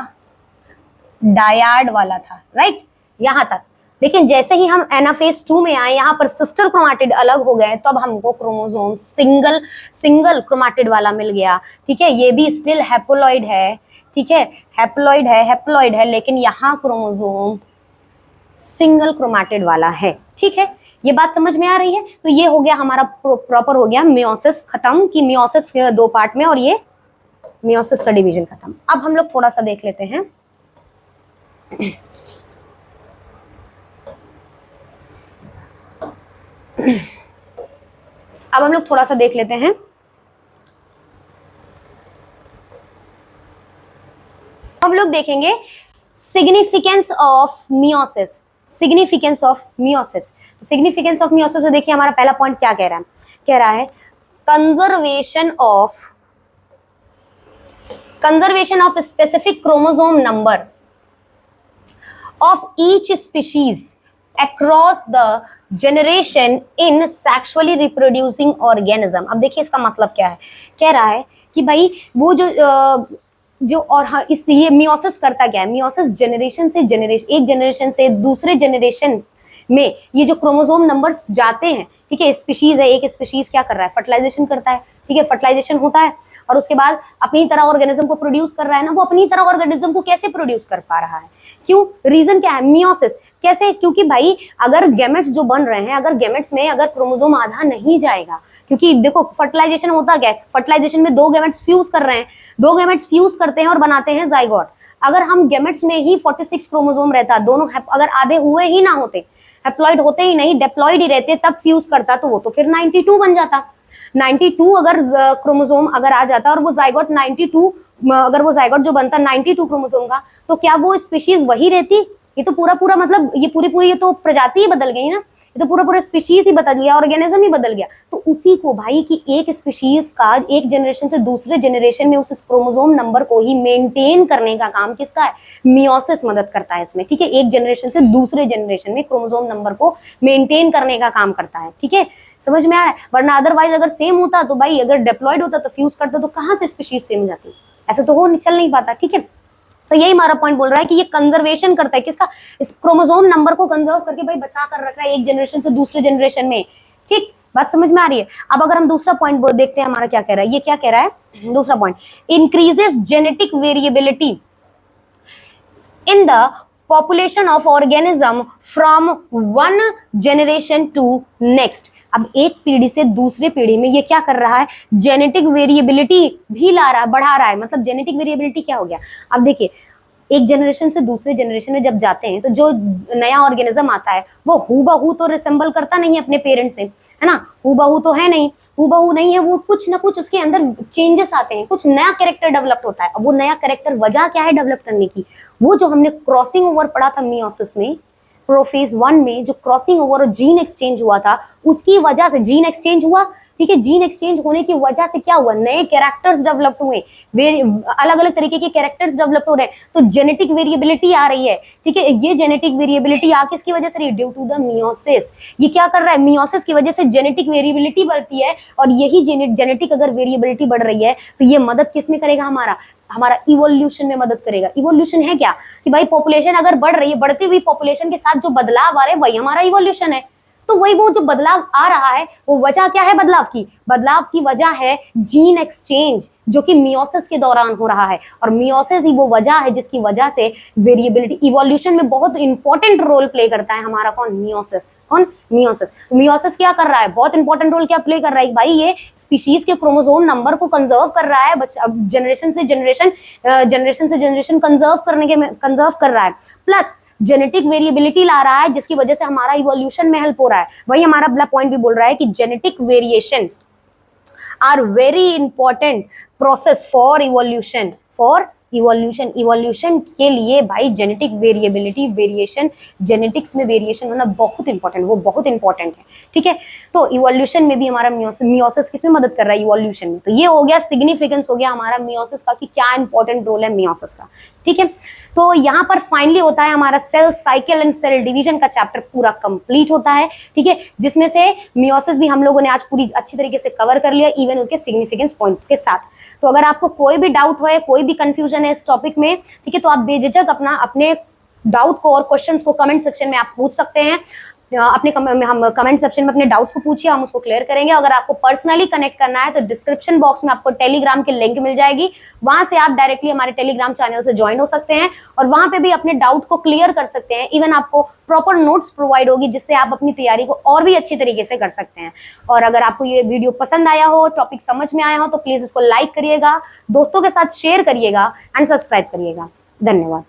डायड वाला था, राइट, यहां तक। लेकिन जैसे ही हम एनाफेज 2 में आए, यहाँ पर सिस्टर क्रोमैटिड अलग हो गए, तब हमको क्रोमोसोम सिंगल क्रोमैटिड वाला मिल गया। ठीक है, ये भी स्टिल हैप्लॉइड है, ठीक है, हैप्लॉइड है, लेकिन यहाँ क्रोमोसोम सिंगल क्रोमैटिड वाला है। ठीक है, ये बात समझ में आ रही है। तो ये हो गया हमारा प्रॉपर हो गया मियोसिस खत्म, कि मियोसिस 2 पार्ट में, और ये मियोसिस का डिवीजन खत्म। अब हम लोग थोड़ा सा देख लेते हैं अब हम लोग थोड़ा सा देख लेते हैं हम लोग देखेंगे significance of meiosis. Significance of meiosis, significance of meiosis में देखिए हमारा पहला पॉइंट क्या कह रहा है conservation of specific chromosome number of each species across the generation in sexually reproducing organism। अब देखिए इसका मतलब क्या है, कह रहा है कि भाई वो जो और हाँ, इस ये मियोसिस करता क्या है, मियोसिस जनरेशन से जनरेशन, एक जनरेशन से दूसरे जनरेशन में ये जो क्रोमोसोम नंबर्स जाते हैं, ठीक है, स्पीशीज है, एक स्पीशीज क्या कर रहा है, फर्टिलाइजेशन करता है, ठीक है, फर्टिलाइजेशन होता है और उसके बाद अपनी तरह ऑर्गेनिज्म को प्रोड्यूस कर रहा है ना। वो अपनी तरह ऑर्गेनिज्म को कैसे प्रोड्यूस कर पा रहा है, क्यों, रीजन क्या है, मियोसिस। कैसे, क्योंकि भाई अगर गैमेट्स जो बन रहे हैं, अगर गैमेट्स में अगर क्रोमोसोम आधा नहीं जाएगा, क्योंकि देखो फर्टिलाइजेशन होता क्या है, फर्टिलाइजेशन में 2 गैमेट्स फ्यूज कर रहे हैं, 2 गैमेट्स फ्यूज करते हैं और बनाते हैं जाइगोट। अगर हम गैमेट्स में ही 46 क्रोमोसोम रहता, दोनों अगर आधे हुए ही ना होते, हैप्लॉइड होते ही नहीं, डिप्लॉइड ही रहते, तब फ्यूज करता, तो वो तो फिर 92 बन जाता। 92 अगर क्रोमोसोम अगर आ जाता और वो जाइगोट 92 अगर वो जाइगोट जो बनता 92 क्रोमोसोम का, तो क्या वो स्पीशीज वही रहती? ये तो पूरा मतलब ये पूरी ये तो प्रजाति ही बदल गई ना, ये तो पूरा स्पीशीज ही बदल गया, ऑर्गेनिज्म ही बदल गया। तो उसी को भाई कि एक स्पीशीज का एक जनरेशन से दूसरे जनरेशन में उस क्रोमोसोम नंबर को ही मेंटेन करने का काम किसका है, मियोसिस मदद करता है इसमें। ठीक है, एक जनरेशन से दूसरे जनरेशन में क्रोमोसोम नंबर को मेंटेन करने का काम करता है। ठीक है, समझ में आ रहा है। वरना अदरवाइज अगर सेम होता तो भाई अगर डिप्लॉयड होता तो फ्यूज करता तो कहाँ से स्पीशीज सेम हो जाती, ऐसे तो हो चल नहीं पाता। ठीक है, तो यही हमारा पॉइंट बोल रहा है कि ये कंजर्वेशन करता है किसका, इस क्रोमोसोम नंबर को कंजर्व करके भाई बचा कर रख रहा है एक जनरेशन से दूसरे जनरेशन में। ठीक, बात समझ में आ रही है। अब अगर हम दूसरा पॉइंट देखते हैं हमारा क्या कह रहा है, ये क्या कह रहा है दूसरा point, increases genetic variability in the population of organism from one generation to next। अब एक पीढ़ी से दूसरे पीढ़ी में ये क्या कर रहा है, जेनेटिक वेरिएबिलिटी भी ला रहा है, बढ़ा रहा है। मतलब जेनेटिक वेरिएबिलिटी क्या हो गया, अब देखिए एक जनरेशन से दूसरे जनरेशन में जब जाते हैं तो जो नया ऑर्गेनिज्म आता है वो हूबहू तो रिसेंबल करता नहीं है अपने पेरेंट्स से, है ना, हूबहू तो है नहीं, हूबहू नहीं है, वो कुछ ना कुछ उसके अंदर चेंजेस आते हैं, कुछ नया कैरेक्टर डेवलप होता है। अब वो नया कैरेक्टर वजह क्या है डेवलप करने की, वो जो हमने क्रॉसिंग ओवर पढ़ा था मियोसिस में, प्रोफेज 1 में जो क्रॉसिंग ओवर और जीन एक्सचेंज हुआ था, उसकी वजह से जीन एक्सचेंज हुआ। ठीक है, जीन एक्सचेंज होने की वजह से क्या हुआ, नए कैरेक्टर्स डेवलप हुए, अलग अलग तरीके के कैरेक्टर्स डेवलप हो रहे हैं, तो जेनेटिक वेरिएबिलिटी आ रही है। ठीक है, ये जेनेटिक वेरिएबिलिटी आ किसकी वजह से रही, ड्यू टू द मियोसिस। ये क्या कर रहा है, मियोसिस की वजह से जेनेटिक वेरिएबिलिटी बढ़ती है, और यही जेनेटिक अगर वेरिएबिलिटी बढ़ रही है तो ये मदद किसमें करेगा, हमारा इवोल्यूशन में मदद करेगा। इवोल्यूशन है क्या कि भाई पॉपुलेशन अगर बढ़ रही है, बढ़ती हुई पॉपुलेशन के साथ जो बदलाव आ रहे हैं वही हमारा इवोल्यूशन है। तो वही वो जो बदलाव आ रहा है वो वजह क्या है, बदलाव की वजह है जीन एक्सचेंज, जो कि मियोसिस के दौरान हो रहा है। और मियोसिस ही वो वजह है जिसकी वजह से वेरिएबिलिटी, इवोल्यूशन में बहुत इंपॉर्टेंट रोल प्ले करता है हमारा कौन, मियोसिस। मियोसिस क्या कर रहा है, बहुत इंपॉर्टेंट रोल क्या प्ले कर रहा है भाई, ये स्पीशीज के क्रोमोसोम नंबर को कंजर्व कर रहा है, जनरेशन से जनरेशन कंजर्व कर रहा है, प्लस जेनेटिक वेरिएबिलिटी ला रहा है जिसकी वजह से हमारा इवोल्यूशन में हेल्प हो रहा है। वही हमारा अगला पॉइंट भी बोल रहा है कि genetic variations are very important process for evolution के लिए भाई जेनेटिक वेरिएबिलिटी, वेरिएशन, जेनेटिक्स में वेरिएशन होना बहुत इंपॉर्टेंट, वो बहुत इंपॉर्टेंट है। ठीक है, तो इवोल्यूशन में भी हमारा मियोसिस किसमें मदद कर रहा है, इवोल्यूशन में। तो ये हो गया सिग्निफिकेंस हो गया हमारा मियोसिस का कि क्या इंपॉर्टेंट रोल है मियोसिस का। ठीक है, तो यहाँ पर फाइनली होता है हमारा cell cycle and cell division का चैप्टर पूरा कंप्लीट होता है। ठीक है, जिसमें से मियोसिस भी हम लोगों ने आज पूरी अच्छी तरीके से कवर कर लिया, इवन उसके सिग्निफिकेंस पॉइंट्स के साथ। तो अगर आपको कोई भी डाउट हो, कोई भी कंफ्यूजन है इस टॉपिक में, ठीक है, तो आप बेझिझक अपने डाउट को और क्वेश्चंस को कमेंट सेक्शन में आप पूछ सकते हैं। हम कमेंट सेक्शन में अपने डाउट्स को पूछिए, हम उसको क्लियर करेंगे। अगर आपको पर्सनली कनेक्ट करना है तो डिस्क्रिप्शन बॉक्स में आपको टेलीग्राम की लिंक मिल जाएगी, वहां से आप डायरेक्टली हमारे टेलीग्राम चैनल से ज्वाइन हो सकते हैं और वहां पे भी अपने डाउट को क्लियर कर सकते हैं। इवन आपको प्रॉपर नोट्स प्रोवाइड होगी जिससे आप अपनी तैयारी को और भी अच्छी तरीके से कर सकते हैं। और अगर आपको ये वीडियो पसंद आया हो, टॉपिक समझ में आया हो, तो प्लीज इसको लाइक करिएगा, दोस्तों के साथ शेयर करिएगा एंड सब्सक्राइब करिएगा। धन्यवाद।